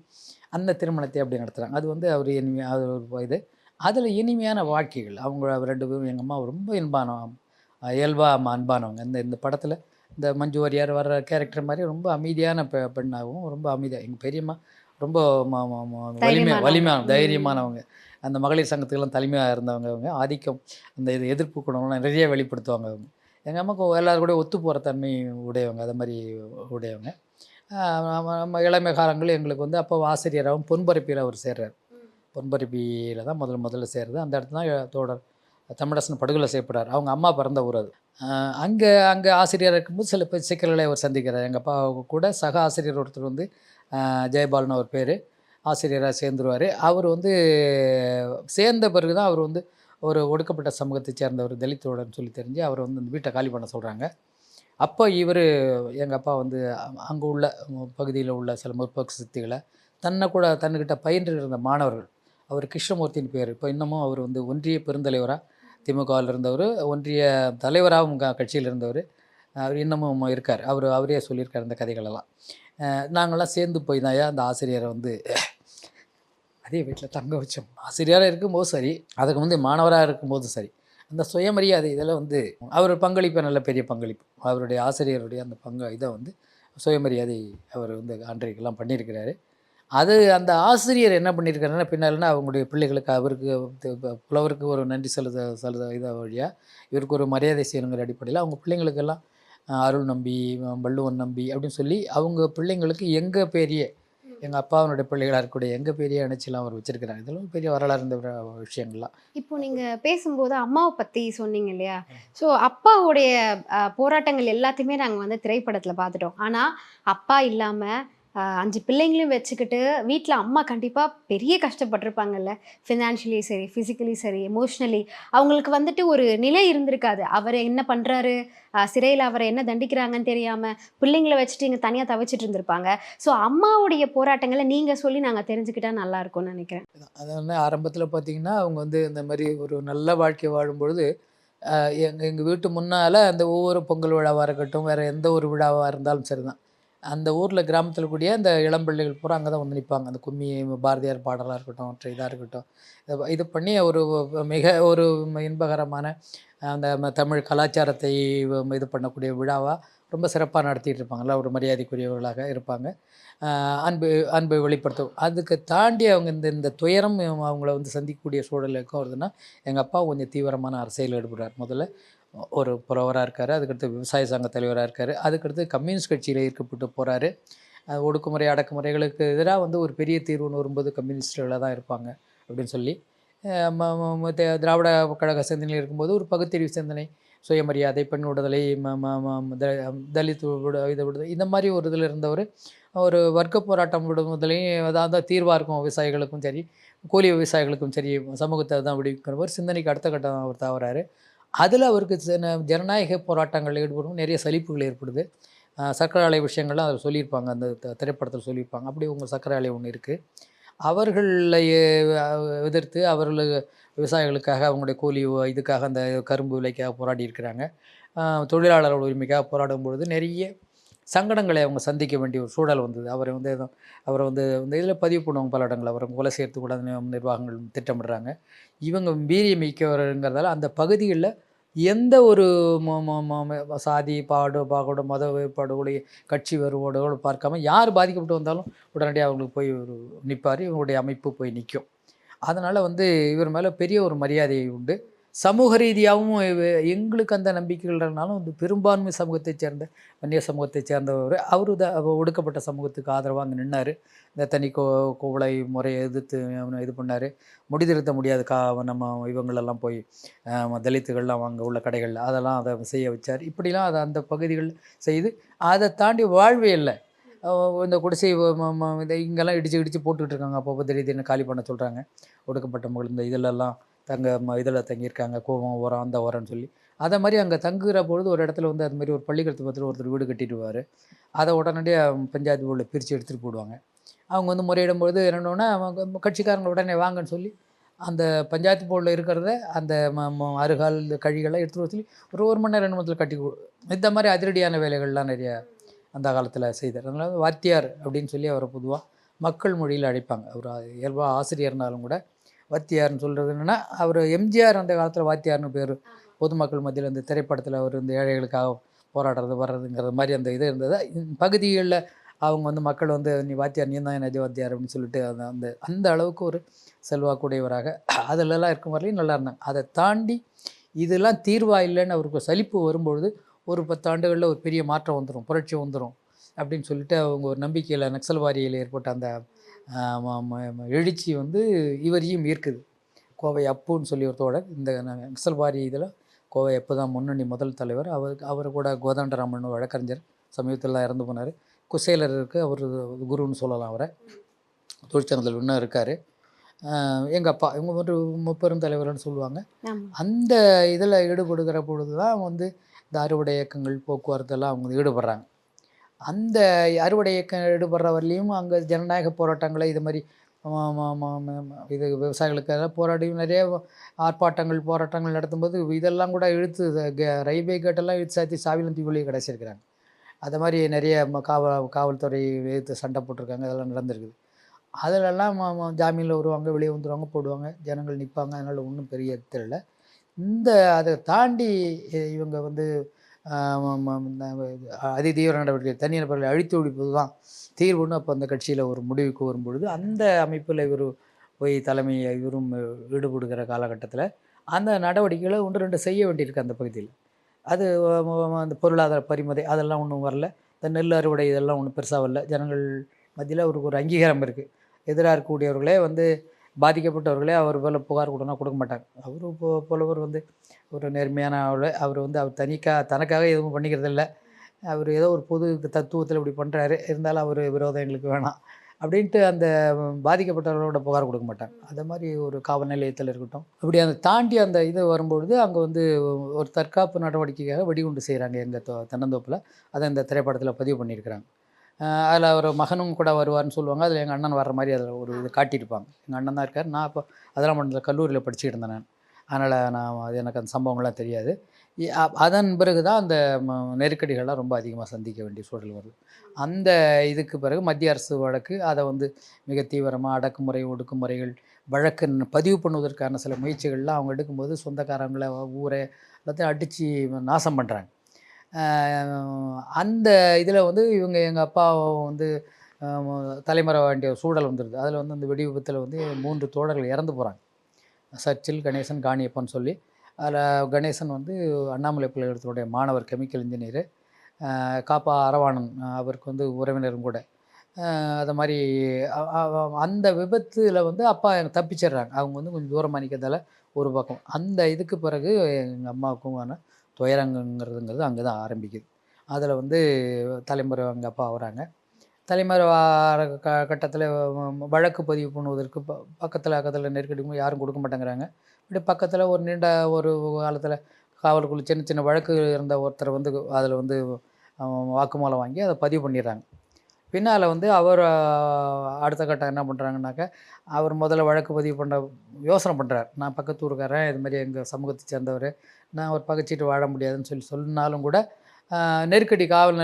அந்த திருமணத்தை அப்படி நடத்துகிறாங்க. அது வந்து அவர் அது ஒரு இது. அதில் இனிமையான வாழ்க்கைகள். அவங்க 2 பேரும் எங்கள் அம்மா ரொம்ப இயல்பாக அன்பானவங்க. இந்த படத்தில் இந்த மஞ்சு வாரியார் வர்ற கேரக்டர் மாதிரி ரொம்ப அமைதியான பெண்ணாகவும் ரொம்ப அமைதியாக. எங்கள் பெரியம்மா ரொம்ப வலிமையான தைரியமானவங்க. அந்த மகளிர் சங்கத்துக்கெல்லாம் தலைமையாக இருந்தவங்க. அவங்க ஆதிக்கம், அந்த எதிர்ப்பு குணம்லாம் நிறைய வெளிப்படுத்துவாங்க அவங்க. எங்கள் அம்மாவுக்கு எல்லாரும் கூட ஒத்து போகிற தன்மை உடையவங்க, அது மாதிரி உடையவங்க. இளமை காலங்கள் எங்களுக்கு வந்து அப்போ ஆசிரியராகவும் பொன்பரப்பியில் அவர் சேர்றார். பொன்பரப்பியில் தான் முதல்ல சேர்றது. அந்த இடத்துல தான் தோழர் தமிழரசன் படுகொலை செய்யப்படுறார். அவங்க அம்மா பிறந்த ஊர் அது. அங்கே ஆசிரியராக இருக்கும்போது சில சிக்கல்களை அவர் சந்திக்கிறார். எங்கள் அப்பா கூட சக ஆசிரியர் ஒருத்தர் வந்து ஜெயபால்னு அவர் பேர், ஆசிரியராக சேர்ந்துருவார். அவர் வந்து சேர்ந்த பிறகு தான் அவர் வந்து ஒரு ஒடுக்கப்பட்ட சமூகத்தை சேர்ந்த ஒரு தலித்தோடன்னு சொல்லி தெரிஞ்சு அவர் வந்து அந்த வீட்டை காலி பண்ண சொல்கிறாங்க. அப்போ எங்கள் அப்பா வந்து அங்கே உள்ள பகுதியில் உள்ள சில முற்போக்கு சக்திகளை தன்னுக்கிட்ட பயின்று இருந்த மாணவர்கள், அவர் கிருஷ்ணமூர்த்தின்னு பேர், இப்போ இன்னமும் அவர் வந்து ஒன்றிய பெருந்தலைவராக திமுகவில் இருந்தவர், ஒன்றிய தலைவராகவும் கட்சியில் இருந்தவர், அவர் இன்னமும் இருக்கார். அவரே சொல்லியிருக்கார் இந்த கதைகளெல்லாம். நாங்கள்லாம் சேர்ந்து போய் தான் அந்த ஆசிரியரை வந்து அதே வீட்டில் தங்க வச்சோம். ஆசிரியராக இருக்கும்போது சரி, அதுக்கு வந்து மாணவராக இருக்கும்போது சரி, அந்த சுயமரியாதை இதில் வந்து அவர் பங்களிப்பு நல்ல பெரிய பங்களிப்பு. அவருடைய ஆசிரியருடைய அந்த இதை வந்து சுயமரியாதை அவர் வந்து அன்றைக்கெல்லாம் பண்ணியிருக்கிறாரு. அந்த ஆசிரியர் என்ன பண்ணியிருக்காருன்னா, பின்னால்னா அவங்களுடைய பிள்ளைகளுக்கு அவருக்கு புலவருக்கு ஒரு நன்றி செலுத்த இதை வழியாக இவருக்கு ஒரு மரியாதை செய்யணுங்கிற அடிப்படையில் அவங்க பிள்ளைங்களுக்கெல்லாம் அருள் நம்பி, வள்ளுவன் நம்பி அப்படின்னு சொல்லி அவங்க பிள்ளைங்களுக்கு எங்கள் எங்கள் அப்பாவனுடைய பிள்ளைகளாக இருக்கக்கூடிய எங்கள் பேரையே அணைச்சிலாம் அவர் வச்சுருக்கிறாங்க. இதெல்லாம் பெரிய வரலாறு இருந்த விஷயங்கள்லாம். இப்போ நீங்கள் பேசும்போது அம்மாவை பற்றி சொன்னீங்க இல்லையா? ஸோ அப்பாவுடைய போராட்டங்கள் எல்லாத்தையுமே நாங்கள் வந்து திரைப்படத்தில் பார்த்துட்டோம். ஆனால் அப்பா இல்லாமல் 5 பிள்ளைங்களையும் வச்சுக்கிட்டு வீட்டில் அம்மா கண்டிப்பாக பெரிய கஷ்டப்பட்டிருப்பாங்கல்ல. ஃபினான்ஷியலி சரி, ஃபிசிக்கலி சரி, எமோஷ்னலி அவங்களுக்கு வந்துட்டு ஒரு நிலை இருந்திருக்காது. அவர் என்ன பண்ணுறாரு, சிறையில் அவரை என்ன தண்டிக்கிறாங்கன்னு தெரியாமல் பிள்ளைங்களை வச்சுட்டு இங்கே தனியாக தவிச்சிட்டு இருந்திருப்பாங்க. ஸோ அம்மாவுடைய போராட்டங்களை நீங்கள் சொல்லி நாங்கள் தெரிஞ்சுக்கிட்டா நல்லா இருக்கும்னு நினைக்கிறேன். அது வந்து ஆரம்பத்தில் பார்த்திங்கன்னா அவங்க வந்து இந்த மாதிரி ஒரு நல்ல வாழ்க்கை வாழும்பொழுது எங்கள் வீட்டு முன்னால் அந்த ஒவ்வொரு பொங்கல் விழாவாக இருக்கட்டும், வேறு எந்த ஒரு விழாவாக இருந்தாலும் சரி தான், அந்த ஊரில் கிராமத்தில் கூடிய அந்த இளம்பிள்ளைகள் பூரா அங்கே தான் வந்து நிற்பாங்க. அந்த கும்மி பாரதியார் பாடலாக இருக்கட்டும், மற்ற இதாக இருக்கட்டும், இது பண்ணி ஒரு மிக ஒரு இன்பகரமான அந்த தமிழ் கலாச்சாரத்தை இது பண்ணக்கூடிய விழாவாக ரொம்ப சிறப்பாக நடத்திட்டு இருப்பாங்கள்ல, ஒரு மரியாதைக்குரியவர்களாக இருப்பாங்க. அன்பு அன்பை வெளிப்படுத்தும். அதுக்கு தாண்டி அவங்க இந்த இந்த துயரம் அவங்கள வந்து சந்திக்கக்கூடிய சூழல் இருக்கும் வருதுன்னா, எங்கள் அப்பா கொஞ்சம் தீவிரமான அரசியல் ஈடுபடுறார். முதல்ல ஒரு புலவராக இருக்கார், அதுக்கடுத்து விவசாய சங்க தலைவராக இருக்கார், அதுக்கடுத்து கம்யூனிஸ்ட் கட்சியில் ஈர்க்கப்பட்டு போகிறாரு. ஒடுக்குமுறை அடக்குமுறைகளுக்கு எதிராக வந்து ஒரு பெரிய தீர்வுன்னு வரும்போது கம்யூனிஸ்டுகளாக தான் இருப்பாங்க அப்படின்னு சொல்லி திராவிட கழக சிந்தனையில் இருக்கும்போது ஒரு பகுத்தறிவு சிந்தனை, சுயமரியாதை, பெண் விடுதலை, தலித் விடுதலை, இந்த மாதிரி ஒரு இதில் இருந்தவர் ஒரு வர்க்க போராட்டம் விடுதலையும் அதாவது தீர்வாக இருக்கும் விவசாயிகளுக்கும் சரி, கூலி விவசாயிகளுக்கும் சரி, சமூகத்தை தான் விடுவிக்கிறவர். சிந்தனைக்கு அடுத்த கட்டம் அவர் தவறாரு. அதில் அவருக்கு ஜனநாயக போராட்டங்களில் ஈடுபடும் நிறைய சலிப்புகள் ஏற்படுது. சர்க்கரை ஆலை விஷயங்கள்லாம் அதில் சொல்லியிருப்பாங்க, அந்த திரைப்படத்தில் சொல்லியிருப்பாங்க. அப்படி உங்கள் சர்க்கரை ஆலை ஒன்று இருக்குது, அவர்களை எதிர்த்து அவர்கள் விவசாயிகளுக்காக அவங்களுடைய கூலி இதுக்காக அந்த கரும்பு விலைக்காக போராடி இருக்கிறாங்க. தொழிலாளர் உரிமைக்காக போராடும் பொழுது நிறைய சங்கடங்களை அவங்க சந்திக்க வேண்டிய ஒரு சூழல் வந்தது. அவரை வந்து இந்த இதில் பதிவு பண்ணுவாங்க பல இடங்கள். அவரை கொலை செய்யறதுக்கு கூட நிர்வாகங்கள் திட்டமிடுறாங்க. இவங்க வீரியம் மிக்கவருங்கிறதால அந்த பகுதிகளில் எந்த ஒரு சாதி பாகுபாடு மத வேறுபாடுகளை கட்சி வேறுபாடுகளோடு பார்க்காம யார் பாதிக்கப்பட்டு வந்தாலும் உடனடியாக அவங்களுக்கு போய் ஒரு நிற்பார், இவங்களுடைய அமைப்பு போய் நிற்கும். அதனால் வந்து இவர் மேலே பெரிய ஒரு மரியாதை உண்டு. சமூக ரீதியாகவும் எங்களுக்கு அந்த நம்பிக்கைகள்னாலும் வந்து பெரும்பான்மை சமூகத்தைச் சேர்ந்த வன்னிய சமூகத்தைச் சேர்ந்தவர் அவர் ஒடுக்கப்பட்ட சமூகத்துக்கு ஆதரவாக அங்கே நின்னார். இந்த தனி கோவலை முறையை எதிர்த்து இது பண்ணார். முடிதிருத்த முடியாது நம்ம இவங்களெல்லாம் போய் தலித்துகள்லாம் அங்கே உள்ள கடைகளில் அதெல்லாம் அதை செய்ய வச்சார். இப்படிலாம் அதை அந்த பகுதிகள் செய்து அதை தாண்டி வாழ்வியல்ல இந்த குடிசை இங்கெல்லாம் இடித்து போட்டுக்கிட்டு இருக்காங்க. அப்போ திடீர்னு காலி பண்ண சொல்கிறாங்க. ஒடுக்கப்பட்ட மக்கள் இந்த இதிலெல்லாம் இதில் தங்கியிருக்காங்க, கோவம் ஓரம் அந்த ஓரம்னு சொல்லி. அதை மாதிரி அங்கே தங்குகிற பொழுது ஒரு இடத்துல வந்து அது மாதிரி ஒரு பள்ளிக்கூடத்து பக்கத்தில் ஒருத்தர் வீடு கட்டிடுவார். அதை உடனடியாக பஞ்சாயத்து போர்டில் பிரித்து எடுத்துகிட்டு போடுவாங்க. அவங்க வந்து முறையிடும்பொழுது என்னென்னா அவங்க கட்சிக்காரங்க உடனே வாங்கன்னு சொல்லி அந்த பஞ்சாயத்து போர்டில் இருக்கிறத அந்த அருகால் கழிகளை எடுத்துகிட்டு சொல்லி ஒரு மணி நேரம் 2 மணி நேரத்தில் கட்டி இந்த மாதிரி அதிரடியான வேலைகள்லாம் நிறைய அந்த காலத்தில் செய்தார். அதனால் வாத்தியார் அப்படின்னு சொல்லி அவரை பொதுவாக மக்கள் மொழியில் அழைப்பாங்க. அவர் இயல்பாக ஆசிரியர்னாலும் கூட வாத்தியார்னு சொல்கிறது என்னென்னா, அவர் எம்ஜிஆர் அந்த காலத்தில் வாத்தியார்னு பேர் பொதுமக்கள் மத்தியில் அந்த திரைப்படத்தில் அவர் இந்த ஏழைகளுக்காக போராடுறது வர்றதுங்கிற மாதிரி அந்த இது இருந்தது. பகுதிகளில் அவங்க வந்து மக்கள் வந்து நீ வாத்தியார், நீ தான் நிஜ வாத்தியார் அப்படின்னு சொல்லிட்டு அந்த அந்த அளவுக்கு ஒரு செல்வாக்குடையவராக அதிலெல்லாம் இருக்கும் வரையிலும் நல்லா இருந்தாங்க. அதை தாண்டி இதெல்லாம் தீர்வாக இல்லைன்னு அவருக்கு சலிப்பு வரும்பொழுது ஒரு 10 ஆண்டுகளில் ஒரு பெரிய மாற்றம் வந்துடும், புரட்சி வந்துடும் அப்படின்னு சொல்லிட்டு அவங்க ஒரு நம்பிக்கையில் நக்சல்வாரியில் ஏற்பட்ட அந்த எழுச்சி வந்து இவரையும் ஈர்க்குது. கோவை அப்புன்னு சொல்லி ஒரு தோழர் இந்த நக்சல்வாரி இதில் கோவை அப்பு தான் முன்னணி முதல் தலைவர். அவர் கூட கோதண்டராமன் வழக்கறிஞர் சமீபத்தில் இறந்து போனார். குசேலருக்கு அவர் குருன்னு சொல்லலாம். அவரை தொழிற்சங்கத்தில் இன்னும் இருக்கார். எங்கள் அப்பா இவங்க ஒரு முப்பெரும் தலைவர்னு சொல்லுவாங்க. அந்த இதில் ஈடுபடுகிற பொழுது தான் வந்து இந்த அறுவடை இயக்கங்கள் போக்குவரத்தெல்லாம் அவங்க ஈடுபடுறாங்க. அந்த அறுவடை இயக்கம் ஈடுபடுற வரலையும் அங்கே ஜனநாயக போராட்டங்களை இது மாதிரி இது விவசாயிகளுக்காக போராடி நிறைய ஆர்ப்பாட்டங்கள் போராட்டங்கள் நடத்தும்போது இதெல்லாம் கூட இழுத்து ரயில்வே கேட்டெல்லாம் இழுத்து சாத்தி சாவிலம் தீவுலையும் கிடச்சிருக்கிறாங்க. அது மாதிரி நிறைய காவல்துறை எடுத்து சண்டை போட்டிருக்காங்க. அதெல்லாம் நடந்திருக்குது. அதிலெல்லாம் ஜாமீனில் வருவாங்க, வெளியே வந்துடுவாங்க, போடுவாங்க, ஜனங்கள் நிற்பாங்க. அதனால் ஒன்றும் பெரிய தெரியல. அதை தாண்டி இவங்க வந்து அதிதீவிர நடவடிக்கை தனி நபர்களை அழித்து ஒழிப்பது தான் தீர்வுன்னு அப்போ அந்த கட்சியில் ஒரு முடிவுக்கு வரும்பொழுது அந்த அமைப்பில் இவர் போய் தலைமையை இவரும் ஈடுபடுகிற காலகட்டத்தில் அந்த நடவடிக்கைகளை 1-2 செய்ய வேண்டியிருக்கு அந்த பகுதியில். அது அந்த பொருளாதார பறிமுறை அதெல்லாம் ஒன்றும் வரல. இந்த நெல் அறுவடை இதெல்லாம் ஒன்றும் பெருசாக வரல. ஜனங்கள் மத்தியில் அவருக்கு ஒரு அங்கீகாரம் இருக்குது. எதிராக இருக்கக்கூடியவர்களே வந்து பாதிக்கப்பட்டவர்களே அவர் போல் புகார் கொடுக்க மாட்டாங்க. அவர் புலவர் வந்து ஒரு நேர்மையான அவர் வந்து அவர் தனக்காக எதுவும் பண்ணிக்கிறதில்ல. அவர் ஏதோ ஒரு பொது தத்துவத்தில் இப்படி பண்ணுறாரு, இருந்தாலும் அவர் விரோதம் எங்களுக்கு வேணாம் அப்படின்ட்டு அந்த பாதிக்கப்பட்டவர்களோட புகார் கொடுக்க மாட்டாங்க. அது மாதிரி ஒரு காவல் நிலையத்தில் இருக்கட்டும். அப்படி அந்த தாண்டி அந்த இது வரும்பொழுது அங்கே வந்து ஒரு தற்காப்பு நடவடிக்கைக்காக வெடிகுண்டு செய்கிறாங்க எங்கள் தென்னந்தோப்பில். அதை இந்த திரைப்படத்தில் பதிவு பண்ணியிருக்கிறாங்க. அதில் ஒரு மகனும் கூட வருவார்னு சொல்லுவாங்க. அதில் எங்கள் அண்ணன் வர்ற மாதிரி அதில் ஒரு இது காட்டியிருப்பாங்க. எங்கள் அண்ணன் தான் இருக்கார். நான் அப்போ அதெல்லாம் பண்ணல, கல்லூரியில் படிச்சுட்டு இருந்தேன் நான். அதனால் அது எனக்கு அந்த சம்பவங்கள்லாம் தெரியாது. அதன் பிறகு தான் அந்த நெருக்கடிகள்லாம் ரொம்ப அதிகமாக சந்திக்க வேண்டிய சூழல் வருது. அந்த இதுக்கு பிறகு மத்திய அரசு வழக்கு அதை வந்து மிக தீவிரமாக அடக்குமுறை, ஒடுக்குமுறைகள், வழக்கு பதிவு பண்ணுவதற்கான சில முயற்சிகள்லாம் அவங்க எடுக்கும்போது சொந்தக்காரங்கள, ஊரை எல்லாத்தையும் அடித்து நாசம் பண்ணுறாங்க. அந்த இதில் வந்து இவங்க எங்கள் அப்பா வந்து தலைமறை வேண்டிய சூழல் வந்துடுது. அதில் வந்து அந்த வெடி விபத்தில் வந்து 3 தோழர்கள் இறந்து போகிறாங்க. சர்ச்சில், கணேசன், காணியப்பன்னு சொல்லி. அதில் கணேசன் வந்து அண்ணாமலை பல்கலைக்கழகத்துடைய மாணவர், கெமிக்கல் இன்ஜினியரு. காப்பா அரவாணன் அவருக்கு வந்து உறவினரும் கூட. அது மாதிரி அந்த விபத்தில் வந்து அப்பா தப்பிச்சிடுறாங்க. அவங்க வந்து கொஞ்சம் தூரமாக நிற்கிறதால ஒரு பக்கம். அந்த இதுக்கு பிறகு எங்கள் அம்மாவுக்குமான துயரங்கிறதுங்கிறது அங்கே தான் ஆரம்பிக்குது. அதில் வந்து தலைமுறை எங்கள் அப்பா வராங்க. தலைமறை ஆகிற கட்டத்தில் வழக்கு பதிவு பண்ணுவதற்கு பக்கத்தில் நெருக்கடி யாரும் கொடுக்க மாட்டேங்கிறாங்க. இப்படி பக்கத்தில் ஒரு நீண்ட ஒரு காலத்தில் காவலுக்குள்ள சின்ன சின்ன வழக்கு இருந்த ஒருத்தர் வந்து அதில் வந்து வாக்குமூலம் வாங்கி அதை பதிவு பண்ணிடுறாங்க. பின்னால் வந்து அவர் அடுத்த கட்டம் என்ன பண்ணுறாங்கனாக்கா, அவர் முதல்ல வழக்கு பதிவு பண்ண யோசனை பண்ணுறார். நான் பக்கத்து ஊருக்காரன், இது மாதிரி எங்கள் சமூகத்தை சேர்ந்தவர், நான் ஒரு பகைச்சிட்டு வாழ முடியாதுன்னு சொன்னாலும் கூட நெருக்கடி, காவல்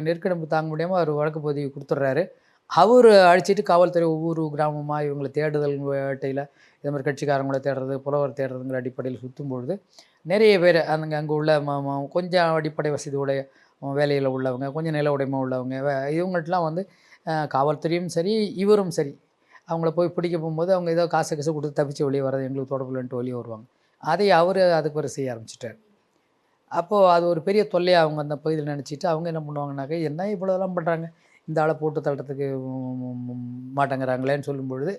நெருக்கடி தாங்க முடியாமல் அவர் வழக்கு பதிவு கொடுத்துட்றாரு. அவர் அழிச்சிட்டு காவல்துறை ஒவ்வொரு கிராமமாக இவங்களை தேடுதல் வேட்டையில் இது மாதிரி கட்சிக்காரங்களை தேடுறது, புலவர் தேடுறதுங்கிற அடிப்படையில் சுற்றும்பொழுது நிறைய பேர் அங்கே உள்ள கொஞ்சம் அடிப்படை வசதி உடைய வேலையில் உள்ளவங்க, கொஞ்சம் நில உடைமை உள்ளவங்க, இவங்கள்ட்டலாம் வந்து காவல்துறையும் சரி, இவரும் சரி, அவங்கள போய் பிடிக்க போகும்போது அவங்க ஏதோ காசு கொடுத்து தப்பிச்சு வெளியே வர்றது, எங்களுக்கு தொடர்புலன்ட்டு வெளியே வருவாங்க. அதை அவர் அதுக்கு ஒரு செய்ய ஆரம்பிச்சிட்டார். அப்போது அது ஒரு பெரிய தொல்லையாக அவங்க அந்த பகுதியில் நினச்சிட்டு அவங்க என்ன பண்ணுவாங்கனாக்கா, என்ன இவ்வளோதெல்லாம் பண்ணுறாங்க, இந்த ஆளை போட்டு தள்ளுறதுக்கு மாட்டேங்கிறாங்களேன்னு சொல்லும்பொழுது,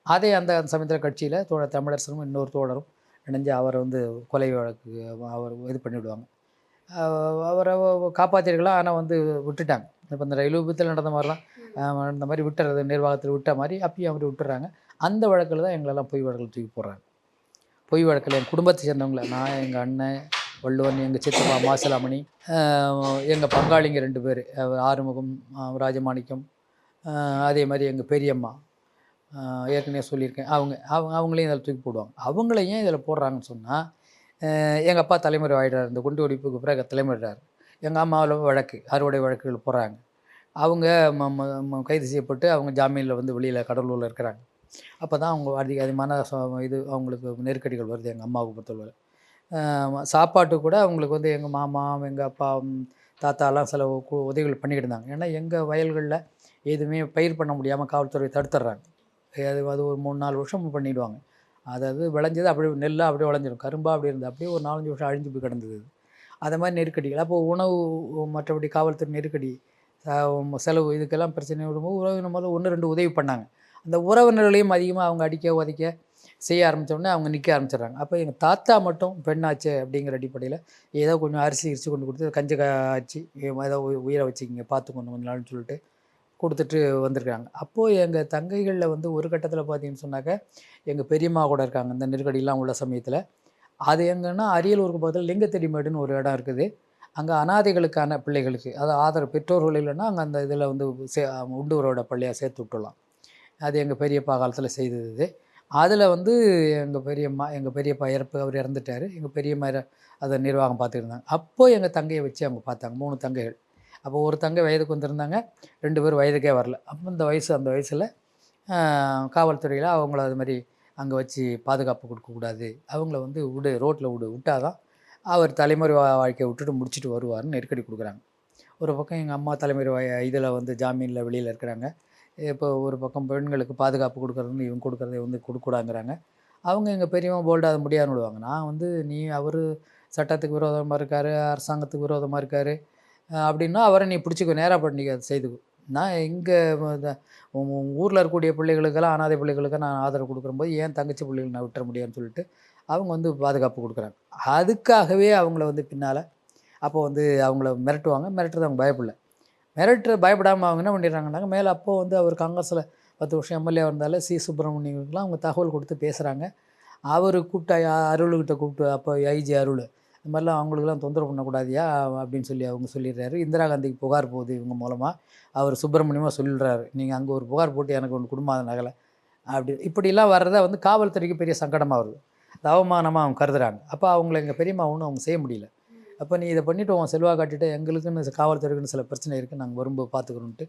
அதை அந்த சமயத்தில் கட்சியில் தமிழரசனும் இன்னொரு தோழரும் இணைஞ்சு அவரை வந்து கொலை வழக்கு அவர் இது பண்ணிவிடுவாங்க. அவரை காப்பாற்றிருக்கலாம், ஆனால் வந்து விட்டுட்டாங்க. இப்போ இந்த ரயில் விபத்தில் நடந்த மாதிரிலாம் இந்த மாதிரி விட்டுறது, நிர்வாகத்தில் விட்ட மாதிரி அப்பயும் அவர் விட்டுறாங்க. அந்த வழக்கில் தான் எங்களெல்லாம் பொய் வழக்கில் தூக்கி போடுறாங்க. பொய் வழக்கில் என் குடும்பத்தை சேர்ந்தவங்கள, நான், எங்கள் அண்ணன் வள்ளுவன், எங்கள் சித்தப்பா மாசிலாமணி, எங்கள் பங்காளிங்க 2 பேர், ஆறுமுகம், ராஜமாணிக்கம், அதே மாதிரி எங்கள் பெரியம்மா, ஏற்கனவே சொல்லியிருக்கேன், அவங்களையும் இதில் தூக்கி போடுவாங்க. அவங்கள ஏன் இதில் போடுறாங்கன்னு சொன்னால், எங்கள் அப்பா தலைமுறை ஆகிடுறாரு, இந்த குண்டு வெடிப்புக்கு பிறகு தலைமுறைறாரு. எங்கள் அம்மாவில் வழக்கு, அறுவடை வழக்குகள் போடுறாங்க. அவங்க கைது செய்யப்பட்டு அவங்க ஜாமீனில் வந்து வெளியில் கடலூரில் இருக்கிறாங்க. அப்போ தான் அவங்க அதிகமான இது அவங்களுக்கு நெருக்கடிகள் வருது. எங்கள் அம்மாவுக்கு பொறுத்தவரை சாப்பாட்டு கூட அவங்களுக்கு வந்து எங்கள் மாமா, எங்கள் அப்பா, தாத்தாலாம் சில உதவிகள் பண்ணிக்கிட்டு இருந்தாங்க. ஏன்னா எங்கள் வயல்களில் எதுவுமே பயிர் பண்ண முடியாமல் காவல்துறை தடுத்துடுறாங்க. அது ஒரு 3-4 வருஷம் பண்ணிவிடுவாங்க. அதாவது விளைஞ்சது அப்படியே நெல்லாக அப்படியே விளைஞ்சிடும், கரும்பாக அப்படி இருந்தது, அப்படியே ஒரு 4-5 வருஷம் அழிஞ்சு போய் கிடந்தது. அதை மாதிரி நெருக்கடிகள். அப்போது உணவு, மற்றபடி காவல்துறை நெருக்கடி, செலவு, இதுக்கெல்லாம் பிரச்சனை விடும்போது உறவினர் முதல்ல 1-2 உதவி பண்ணாங்க. அந்த உறவினர்களையும் அதிகமாக அவங்க அடிக்க உதைக்க செய்ய ஆரம்பித்தோடனே அவங்க நிற்க ஆரம்பிச்சிடுறாங்க. அப்போ எங்கள் தாத்தா மட்டும் பெண்ணாச்சு அப்படிங்கிற அடிப்படையில் ஏதோ கொஞ்சம் அரிசி கொண்டு கொடுத்து கஞ்சி காய்ச்சி ஏதோ உயிரை வச்சுக்கிங்க பார்த்துக்கணும் கொஞ்ச நாள்னு சொல்லிட்டு கொடுத்துட்டு வந்திருக்காங்க. அப்போது எங்கள் தங்கைகளில் வந்து ஒரு கட்டத்தில் பார்த்தீங்கன்னு சொன்னாக்க, எங்கள் பெரியம்மா கூட இருக்காங்க இந்த நெருக்கடியெல்லாம் உள்ள சமயத்தில். அது எங்கன்னா அரியலூருக்கு பக்கத்தில் லிங்கத்தடிமேடுன்னு ஒரு இடம் இருக்குது. அங்கே அனாதைகளுக்கான பிள்ளைகளுக்கு, அதாவது ஆதரவு பெற்றோர்கள் இல்லைன்னா அங்கே அந்த இதில் வந்து உள்ளூரோட பள்ளியாக சேர்த்து விட்டுடலாம். அது எங்கள் பெரியப்பா காலத்தில் செய்தது. அதில் வந்து எங்கள் பெரியப்பா அவர் இறந்துட்டார். எங்கள் பெரியம்மா அதை நிர்வாகம் பார்த்துருந்தாங்க. அப்போது எங்கள் தங்கையை வச்சு அவங்க பார்த்தாங்க. 3 தங்கைகள். அப்போ ஒரு தங்கை வயதுக்கு வந்திருந்தாங்க, 2 பேர் வயதுக்கே வரல. அப்போ அந்த வயசில் காவல்துறையில் அவங்கள அது மாதிரி அங்கே வச்சு பாதுகாப்பு கொடுக்கக்கூடாது, அவங்கள வந்து ரோட்டில் விட்டால் தான் அவர் தலைமுறை வாழ்க்கையை விட்டுட்டு முடிச்சுட்டு வருவார்னு நெருக்கடி கொடுக்குறாங்க. ஒரு பக்கம் எங்கள் அம்மா தலைமுறை இதில் வந்து ஜாமீனில் வெளியில் இருக்கிறாங்க. இப்போ ஒரு பக்கம் பெண்களுக்கு பாதுகாப்பு கொடுக்குறதுன்னு இவங்க கொடுக்குறதை வந்து கொடுக்கூடாங்கிறாங்க. அவங்க எங்கள் பெரியவங்க போல்டாக அதை முடியாதுன்னு விடுவாங்க. நான் வந்து அவர் சட்டத்துக்கு விரோதமாக இருக்கார், அரசாங்கத்துக்கு விரோதமாக இருக்கார் அப்படின்னா அவரை நீ பிடிச்சிக்கோ, நேராக பண்ணி அதை செய்துக்கோ. நான் இங்கே ஊரில் இருக்கக்கூடிய பிள்ளைகளுக்கெல்லாம், அனாதை பிள்ளைகளுக்கு நான் ஆதரவு கொடுக்குறம்போது ஏன் தங்கச்சி பிள்ளைகள் நான் விட்டுற முடியாதுன்னு சொல்லிட்டு அவங்க வந்து பாதுகாப்பு கொடுக்குறாங்க. அதுக்காகவே அவங்கள வந்து பின்னால் அப்போ வந்து அவங்கள மிரட்டுறது அவங்க பயப்படல. பயப்படாமல் அவங்க என்ன பண்ணிடுறாங்கன்னாங்க, மேலே அப்போது வந்து அவர் காங்கிரஸில் 10 வருஷம் எம்எல்ஏ இருந்தாலும் சுப்பிரமணியங்களுக்குலாம் அவங்க தகவல் கொடுத்து பேசுகிறாங்க. அவர் அருள்கிட்ட கூப்பிட்டு, அப்போ ஐஜி அருள், இந்த மாதிரிலாம் அவங்களுக்குலாம் தொந்தரவு பண்ணக்கூடாதியா அப்படின்னு சொல்லி அவங்க சொல்லிடுறாரு. இந்திரா காந்திக்கு புகார் போகுது இவங்க மூலமாக. அவர் சுப்பிரமணியமாக சொல்லிடுறாரு, நீங்கள் அங்கே ஒரு புகார் போட்டு எனக்கு ஒன்று குடும்பம் நகலை இப்படிலாம் வர்றதை வந்து காவல்துறைக்கு பெரிய சங்கடமாக வருது. அது அவமானமாக அவங்க கருதுறாங்க. அப்போ அவங்கள எங்கள் பெரியம்மா ஒன்றும் அவங்க செய்ய முடியல. அப்போ நீ இதை பண்ணிவிட்டு உன் செல்வா காட்டிட்டு எங்களுக்குன்னு காவல்துறைக்குன்னு சில பிரச்சனை இருக்குது, நாங்கள் வரும்போது பார்த்துக்கணுன்ட்டு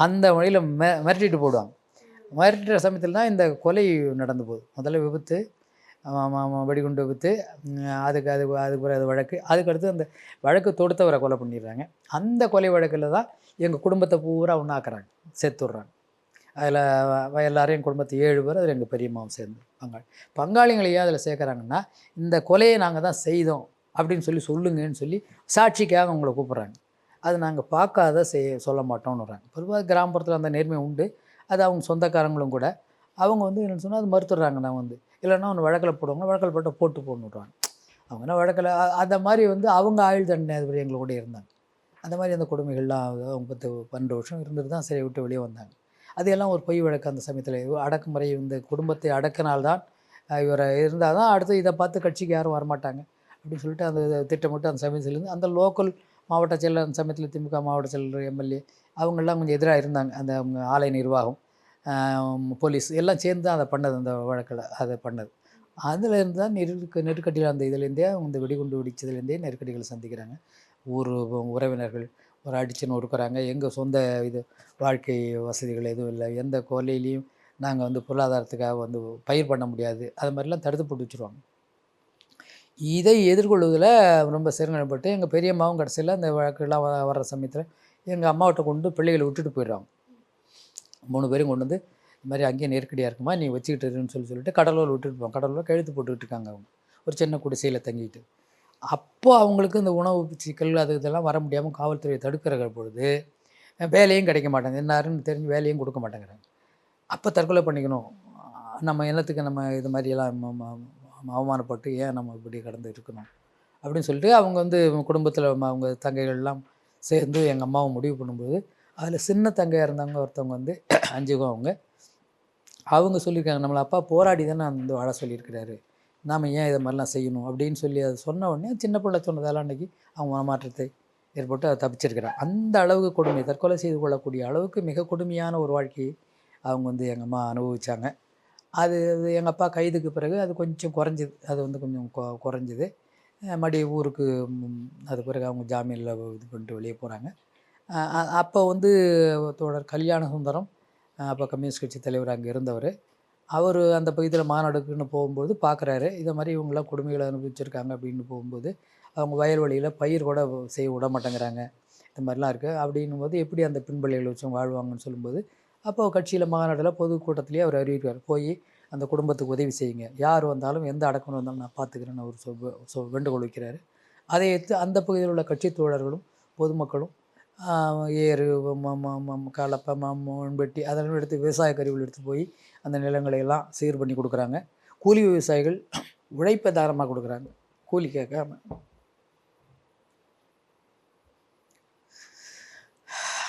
அந்த வழியில் மிரட்டிட்டு போடுவாங்க. மிரட்டுற சமயத்தில் தான் இந்த கொலை நடந்து போகுது. முதல்ல விபத்து, வெடிகுண்டு விபத்து, அதுக்கு பிறகு அது வழக்கு, அதுக்கடுத்து அந்த வழக்கு தொடுத்தவரை கொலை பண்ணிடுறாங்க. அந்த கொலை வழக்கில் தான் எங்கள் குடும்பத்தை பூரா ஒன்றாக்குறாங்க, சேர்த்து விட்றாங்க. அதில் எல்லாரும் என் குடும்பத்தை 7 பேர், அதில் எங்கள் பெரியம்மாவும் சேர்ந்து பங்காளிகளை ஏன் அதில் சேர்க்குறாங்கன்னா, இந்த கொலையை நாங்கள் தான் செய்தோம் அப்படின்னு சொல்லுங்கன்னு சொல்லி சாட்சிக்காக அவங்கள கூப்பிட்றாங்க. அது நாங்கள் பார்க்காத சொல்ல மாட்டோம்னுறாங்க. பொதுவாக கிராமப்புறத்தில் அந்த நேர்மை உண்டு. அது அவங்க சொந்தக்காரங்களும் கூட. அவங்க என்னென்னு சொன்னால் அது மறுத்துடுறாங்க. நான் இல்லைன்னா ஒன்று வழக்கில் போடுவாங்க, வழக்கில் போட்டு போட்டுடுறாங்க. அவங்க என்ன வழக்கில் அந்த மாதிரி அவங்க ஆயுள் தண்டனை அது எங்களோட இருந்தாங்க. அந்த மாதிரி அந்த கொடுமைகள்லாம் அவங்க 12 வருஷம் இருந்துட்டு தான் சரி விட்டு வெளியே வந்தாங்க. அது எல்லாம் ஒரு பொய் வழக்கு. அந்த சமயத்தில் அடக்குமுறை, இந்த குடும்பத்தை அடக்கினால்தான் இவரை இருந்தால் தான் அடுத்து இதை பார்த்து கட்சிக்கு யாரும் வரமாட்டாங்க அப்படின்னு சொல்லிட்டு அந்த திட்டமிட்டு அந்த சமயத்திலேருந்து அந்த லோக்கல் மாவட்ட செயலர், அந்த சமயத்தில் திமுக மாவட்ட செயலர், எம்எல்ஏ அவங்கெல்லாம் கொஞ்சம் எதிராக இருந்தாங்க. அந்த அவங்க ஆலை நிர்வாகம், போலீஸ் எல்லாம் சேர்ந்து தான் அதை பண்ணது. அந்த வழக்கில் அதை பண்ணது. அதில் இருந்து தான் நெருக்கடியில் அந்த இதுலேருந்தே இந்த வெடிகுண்டு வெடிச்சதுலேருந்தே நெருக்கடிகளை சந்திக்கிறாங்க. உறவினர்கள் ஒரு அடிச்சுன்னு ஒடுக்குறாங்க. எங்கள் சொந்த வாழ்க்கை வசதிகள் எதுவும் இல்லை, எந்த கொலையிலையும் நாங்கள் பொருளாதாரத்துக்காக பயிர் பண்ண முடியாது, அது மாதிரிலாம் தடுத்து போட்டு வச்சுருவாங்க. இதை எதிர்கொள்வதில் ரொம்ப சிரமப்பட்டு எங்கள் பெரியம்மாவும் கடைசியில் அந்த வழக்குலாம் வர்ற சமயத்தில் எங்கள் அம்மாவிட்ட கொண்டு பிள்ளைகளை விட்டுட்டு போயிடுறாங்க. 3 பேரும் கொண்டு இது மாதிரி அங்கேயே நெருக்கடியாக இருக்குமா, நீ வச்சுக்கிட்டுருன்னு சொல்லிட்டு கடலூர் விட்டுட்டு போவாங்க. கடலூர் கழுத்து போட்டுக்கிட்டு இருக்காங்க. அவங்க ஒரு சின்ன குடிசையில் தங்கிட்டு. அப்போ அவங்களுக்கு இந்த உணவு சிக்கல் இதெல்லாம் வர முடியாமல் காவல்துறையை தடுக்கிற பொழுது வேலையும் கிடைக்க மாட்டாங்க. என்னாருன்னு தெரிஞ்சு வேலையும் கொடுக்க மாட்டேங்கிறாங்க. அப்போ தற்கொலை பண்ணிக்கணும், நம்ம என்னத்துக்கு நம்ம இது மாதிரியெல்லாம் அவமானப்பட்டு ஏன் நம்ம இப்படி கடந்து இருக்கணும் அப்படின்னு சொல்லிட்டு அவங்க குடும்பத்தில் அவங்க தங்கைகள்லாம் சேர்ந்து எங்கள் அம்மாவை முடிவு பண்ணும்போது, அதில் சின்ன தங்கையாக இருந்தவங்க ஒருத்தவங்க அஞ்சுகம் அவங்க சொல்லியிருக்காங்க, நம்மளை அப்பா போராடி தானே வாழ சொல்லியிருக்கிறாரு, நாம் ஏன் இதை மாதிரிலாம் செய்யணும் அப்படின்னு சொல்லி அதை சொன்ன உடனே சின்ன பிள்ளை சொன்னதால் அன்றைக்கி அவங்க மனமாற்றத்தை ஏற்பட்டு அதை தப்பிச்சிருக்கிறாங்க. அந்த அளவுக்கு கொடுமை, தற்கொலை செய்து கொள்ளக்கூடிய அளவுக்கு மிக கொடுமையான ஒரு வாழ்க்கையை அவங்க எங்கள் அம்மா அனுபவித்தாங்க. அது எங்கள் அப்பா கைதுக்கு பிறகு அது கொஞ்சம் குறைஞ்சிது. அது கொஞ்சம் குறைஞ்சிது. மறுபடியும் ஊருக்கு அது பிறகு அவங்க ஜாமீனில் இது பண்ணிட்டு வெளியே போகிறாங்க. அப்போ தோழர் கல்யாண சுந்தரம், அப்போ கம்யூனிஸ்ட் கட்சி தலைவர் அங்கே இருந்தவர், அவர் அந்த பகுதியில் மாநாடுக்குன்னு போகும்போது பார்க்குறாரு, இதை மாதிரி இவங்களாம் கொடுமைகளை அனுபவிச்சிருக்காங்க அப்படின்னு போகும்போது, அவங்க வயல்வெளியில் பயிர் கூட செய்ய விட மாட்டேங்கிறாங்க, இந்த மாதிரிலாம் இருக்குது அப்படின்னும்போது எப்படி அந்த பின்பள்ளிகளை வச்சும் வாழ்வாங்கன்னு சொல்லும்போது, அப்போ கட்சியில் மாநாட்டில் பொதுக்கூட்டத்திலேயே அவர் அறிவிக்கிறார், போய் அந்த குடும்பத்துக்கு உதவி செய்யுங்க, யார் வந்தாலும் எந்த அடக்கம் வந்தாலும் நான் பார்த்துக்கிறேன்னு அவர் வேண்டுகோள் வைக்கிறாரு. அதை எடுத்து அந்த பகுதியில் உள்ள கட்சி தோழர்களும் பொதுமக்களும் ஏறு, கலப்பை, மண்பெட்டி அதெல்லாம் எடுத்து விவசாய கருவிகள் எடுத்து போய் அந்த நிலங்களை எல்லாம் சீர் பண்ணி கொடுக்குறாங்க. கூலி விவசாயிகள் உழைப்பை தாரமாக கொடுக்குறாங்க, கூலி கேட்காம.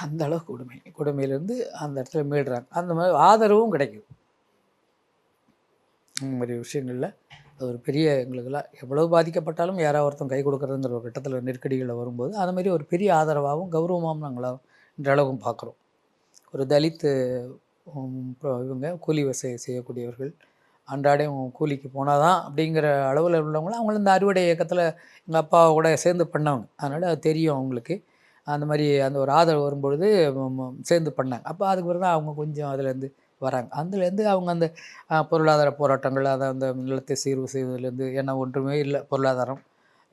அந்த அளவுக்கு கொடுமையிலேருந்து அந்த இடத்துல மீடுறாங்க. அந்த மாதிரி ஆதரவும் கிடைக்குது. இந்த மாதிரி விஷயங்களில் அது ஒரு பெரிய எங்களுக்கெல்லாம் எவ்வளோ பாதிக்கப்பட்டாலும் யாராவது ஒருத்தன் கை கொடுக்குறதுங்கிற ஒரு கட்டத்தில் நெருக்கடிகளில் வரும்போது அது மாதிரி ஒரு பெரிய ஆதரவாகவும் கௌரவமாகவும் நாங்களாக இன்றளவும் பார்க்குறோம். ஒரு தலித் இவங்க கூலி விவசாயம் செய்யக்கூடியவர்கள் அன்றாடையும் கூலிக்கு போனால் தான் அப்படிங்கிற அளவில் உள்ளவங்களும் அவங்களும் இந்த அறுவடை இயக்கத்தில் எங்கள் அப்பா கூட சேர்ந்து பண்ணவங்க, அதனால் அது தெரியும் அவங்களுக்கு. அந்த மாதிரி அந்த ஒரு ஆதரவு வரும்பொழுது சேர்ந்து பண்ணாங்க. அப்போ அதுக்கு பிறகு தான் அவங்க கொஞ்சம் அதுலேருந்து வராங்க. அதுலேருந்து அவங்க அந்த பொருளாதார போராட்டங்கள், அதை அந்த நிலத்தை சீர்வு செய்வதிலேருந்து, ஏன்னா ஒன்றுமே இல்லை, பொருளாதாரம்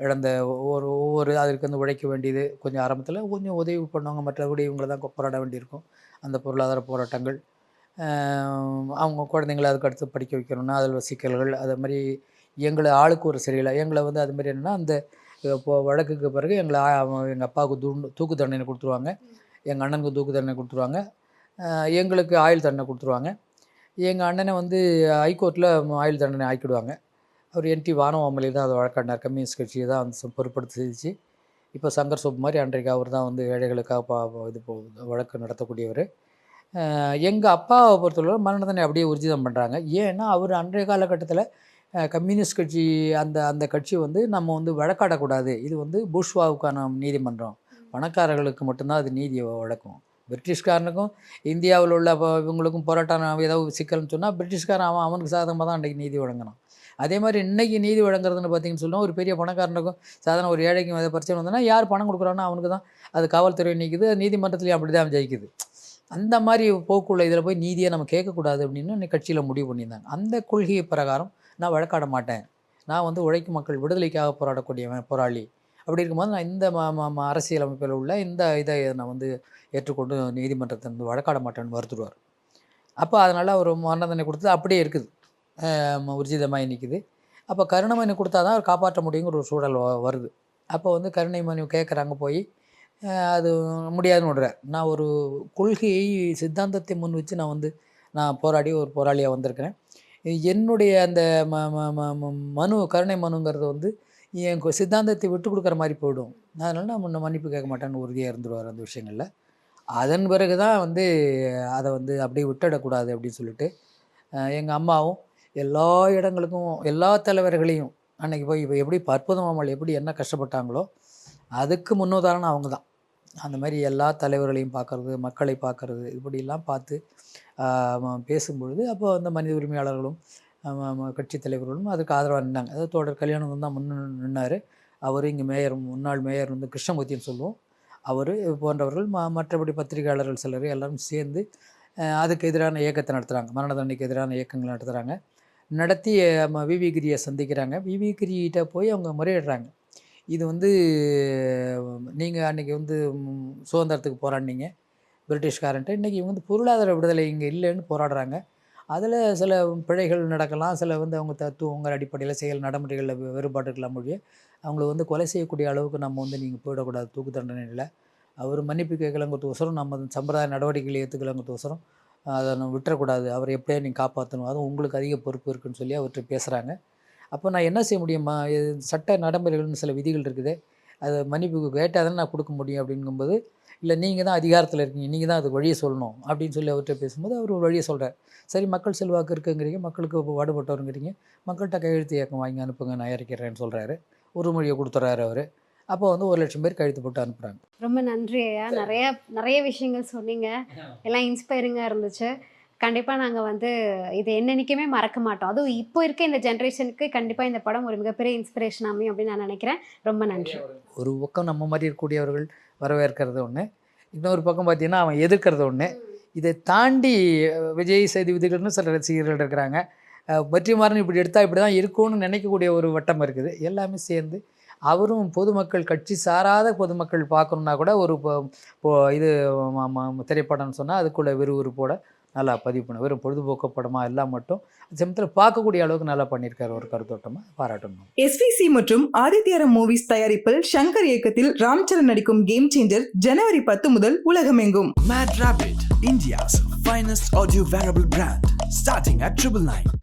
இழந்த ஒவ்வொரு அதற்கு உழைக்க வேண்டியது, கொஞ்சம் ஆரம்பத்தில் கொஞ்சம் உதவி பண்ணுவாங்க, மற்றபடி இவங்களை தான் போராட வேண்டியிருக்கும். அந்த பொருளாதார போராட்டங்கள், அவங்க குழந்தைங்களை அதுக்கு அடுத்து படிக்க வைக்கணும்னா அதில் சிக்கல்கள், அது மாதிரி எங்களை ஆளுக்கு ஒரு சரியில்லை. எங்களை அது மாதிரி என்னென்னா அந்த வழக்குக்கு பிறகு எங்களை எங்கள் அப்பாவுக்கு தூக்கு தண்டனை கொடுத்துருவாங்க, எங்கள் அண்ணனுக்கு தூக்கு தண்டனை கொடுத்துருவாங்க, எங்களுக்கு ஆயுள் தண்டனை கொடுத்துருவாங்க. எங்கள் அண்ணனை ஹைகோர்ட்டில் ஆயுள் தண்டனை ஆக்கிடுவாங்க. அவர் என்டி வானவாமலி தான் அதை வழக்காடினார். கம்யூனிஸ்ட் கட்சியை தான் பொறுப்படுத்தி செஞ்சு இப்போ சங்கர் சோப் மாதிரி அன்றைக்கு அவர் தான் ஏழைகளுக்காக வழக்கு நடத்தக்கூடியவர். எங்கள் அப்பாவை பொறுத்தவரை மரண தண்டனை அப்படியே ஊர்ஜிதம் பண்ணுறாங்க. ஏன்னா அவர் அன்றைய காலகட்டத்தில் கம்யூனிஸ்ட் கட்சி அந்த கட்சி நம்ம வழக்காடக்கூடாது, இது பூஷ்வாவுக்கான நீதிமன்றம், பணக்காரர்களுக்கு மட்டும்தான் அது நீதியை வழக்கும். பிரிட்டிஷ்காரனுக்கும் இந்தியாவில் உள்ள இவங்களுக்கும் போராட்டம் ஏதாவது சிக்கல்னு சொன்னால் பிரிட்டிஷ்காரன் அவனுக்கு சாதகமாக தான் அன்றைக்கி நீதி வழங்கணும். அதே மாதிரி இன்றைக்கி நீதி வழங்குறதுன்னு பார்த்தீங்கன்னு சொன்னால் ஒரு பெரிய பணக்காரனுக்கும் சாதாரண ஒரு ஏழைக்கும் எதாவது பிரச்சனை வந்ததுன்னா யார் பணம் கொடுக்குறானோ அவனுக்கு தான் அது காவல்துறை நிற்குது, நீதிமன்றத்துலேயும் அப்படி தான் ஜெயிக்குது. அந்த மாதிரி போக்குள்ள இதில் போய் நீதியை நம்ம கேட்கக்கூடாது அப்படின்னு இன்னைக்கு கட்சியில் முடிவு பண்ணியிருந்தாங்க. அந்த கொள்கை பிரகாரம் நான் வழக்காட மாட்டேன், நான் வந்து உழைக்கும் மக்கள் விடுதலைக்காக போராடக்கூடியவன், போராளி. அப்படி இருக்கும்போது நான் இந்த அரசியல் அமைப்பில் உள்ள இந்த இதை நான் வந்து ஏற்றுக்கொண்டு நீதிமன்றத்தை வந்து வழக்காட மாட்டேன்னு வருத்துடுவார். அப்போ அதனால் அவர் மரண தண்டனை கொடுத்தது அப்படியே இருக்குது, உர்ஜிதமாக நிற்குது. அப்போ கருணை மனு கொடுத்தா தான் அவர் காப்பாற்ற முடியுங்கிற ஒரு சூழல் வருது. அப்போ வந்து கருணை மனு கேட்குறாங்க, போய் அது முடியாதுன்னு விடுறார். நான் ஒரு கொள்கையை சித்தாந்தத்தை முன் வச்சு நான் போராடி ஒரு போராளியாக வந்திருக்கிறேன். என்னுடைய அந்த மனு கருணை மனுங்கிறது வந்து என் சித்தாந்தத்தை விட்டு கொடுக்குற மாதிரி போயிடும், அதனால் நான் முன்ன மன்னிப்பு கேட்க மாட்டேன்னு உறுதியாக இருந்துருவார் அந்த விஷயங்களில். அதன் பிறகு தான் வந்து அதை வந்து அப்படியே விட்டுடக்கூடாது அப்படின்னு சொல்லிட்டு எங்கள் அம்மாவும் எல்லா இடங்களுக்கும் எல்லா தலைவர்களையும் அன்றைக்கி போய் இப்போ எப்படி அற்புதமாமல் எப்படி என்ன கஷ்டப்பட்டாங்களோ அதுக்கு முன்னுதாரணம் அவங்க தான். அந்த மாதிரி எல்லா தலைவர்களையும் பார்க்குறது, மக்களை பார்க்குறது, இப்படிலாம் பார்த்து பேசும்பொழுது அப்போ அந்த மனித உரிமையாளர்களும் கட்சி தலைவர்களும் அதுக்கு ஆதரவாக நின்னாங்க. அதாவது தோழர் கல்யாணம் தான் நின்னார். அவர் இங்கே முன்னாள் மேயர் வந்து கிருஷ்ணமூர்த்தின்னு சொல்லுவோம், அவர் போன்றவர்கள் மற்றபடி பத்திரிகையாளர்கள் சிலர் எல்லாரும் சேர்ந்து அதுக்கு எதிரான இயக்கத்தை நடத்துகிறாங்க, மரண தண்டனைக்கு எதிரான இயக்கங்கள் நடத்துகிறாங்க. நடத்தி விவி கிரியை சந்திக்கிறாங்க. விவி கிரிகிட்ட போய் அவங்க முறையிடுறாங்க, இது வந்து நீங்கள் அன்றைக்கி வந்து சுதந்திரத்துக்கு போராடினீங்க பிரிட்டிஷ்காரன்ட்டு, இன்றைக்கி இவங்க வந்து பொருளாதார விடுதலை இங்கே இல்லைன்னு போராடுறாங்க. அதில் சில பிழைகள் நடக்கலாம், சில வந்து அவங்க தத்துவங்கள் அடிப்படையில் செயல் நடைமுறைகளில் வேறுபாடு இருக்கலாம் மொழியை அவங்கள வந்து கொலை செய்யக்கூடிய அளவுக்கு நம்ம வந்து நீங்கள் போயிடக்கூடாது தூக்கு தண்டனையில். அவர் மன்னிப்பு கேட்கலங்கிறதுக்கோசரம் நம்ம சம்பிரதாய நடவடிக்கைகளை ஏற்றுக்கலங்கிறதுக்கோசரம் அதை நம்ம விட்டுறக்கூடாது, அவரை எப்படியா நீங்கள் காப்பாற்றணும், அதுவும் உங்களுக்கு அதிக பொறுப்பு இருக்குதுன்னு சொல்லி அவர்கிட்ட பேசுகிறாங்க. அப்போ நான் என்ன செய்ய முடியுமா, சட்ட நடைமுறைகள்னு சில விதிகள் இருக்குது, அதை மன்னிப்பு கேட்டால் தானே நான் கொடுக்க முடியும் அப்படிங்கும்போது, இல்லை நீங்கள் தான் அதிகாரத்தில் இருக்கீங்க, நீங்கள் தான் அதுக்கு வழியை சொல்லணும் அப்படின்னு சொல்லி அவர்கிட்ட பேசும்போது அவர் ஒரு வழியை சொல்கிறார். சரி, மக்கள் செல்வாக்கு இருக்குங்கிறீங்க, மக்களுக்கு பாடுபட்டவருங்கிறீங்க, மக்கள்கிட்ட கையெழுத்து இயக்கம் வாங்கி அனுப்புங்க, நான் இறக்கிறேன்னு சொல்கிறாரு. ஒரு மொழியை கொடுத்துட்றாரு அவர். அப்போ வந்து 1,00,000 பேர் கழுத்து போட்டு அனுப்புகிறாங்க. ரொம்ப நன்றி ஐயா, நிறைய விஷயங்கள் சொன்னீங்க, எல்லாம் இன்ஸ்பைரிங்காக இருந்துச்சு. கண்டிப்பாக நாங்கள் வந்து இது என்னன்னைக்குமே மறக்க மாட்டோம். அதுவும் இப்போ இருக்க இந்த ஜென்ரேஷனுக்கு கண்டிப்பாக இந்த படம் ஒரு மிகப்பெரிய இன்ஸ்பிரேஷன் அமையும் அப்படின்னு நான் நினைக்கிறேன். ரொம்ப நன்றி. ஒரு பக்கம் நம்ம மாதிரி இருக்கக்கூடியவர்கள் வரவேற்கிறது ஒன்று, இன்னொரு பக்கம் பார்த்தீங்கன்னா அவன் எதிர்க்கிறது ஒன்று. இதை தாண்டி விஜய் சேதுபதிகள்னு சில ரசிகர்கள் இருக்கிறாங்க, வெற்றிமாறன் இப்படி எடுத்தால் இப்படி தான் இருக்கும்னு நினைக்கக்கூடிய ஒரு வட்டம் இருக்குது. எல்லாமே சேர்ந்து அவரும் பொதுமக்கள், கட்சி சாராத பொதுமக்கள் பார்க்கணுன்னா கூட ஒரு இது திரைப்படம்னு சொன்னால் அதுக்குள்ள விறுவிறுப்போட நல்லா பதிவு பண்ண, வெறும் பொழுதுபோக்கு படமாக எல்லாம் மட்டும் சமயத்தில் பார்க்கக்கூடிய அளவுக்கு நல்லா பண்ணியிருக்காரு, ஒரு கருத்தோட்டமாக பாராட்டணும். SVC மற்றும் ஆதித்யாரம் மூவிஸ் தயாரிப்பில் சங்கர் இயக்கத்தில் ராம்சரண் நடிக்கும் கேம் சேஞ்சர் ஜனவரி 10 முதல் உலகமெங்கும். Mad Rabbit, India's finest audio wearable brand, starting at 999.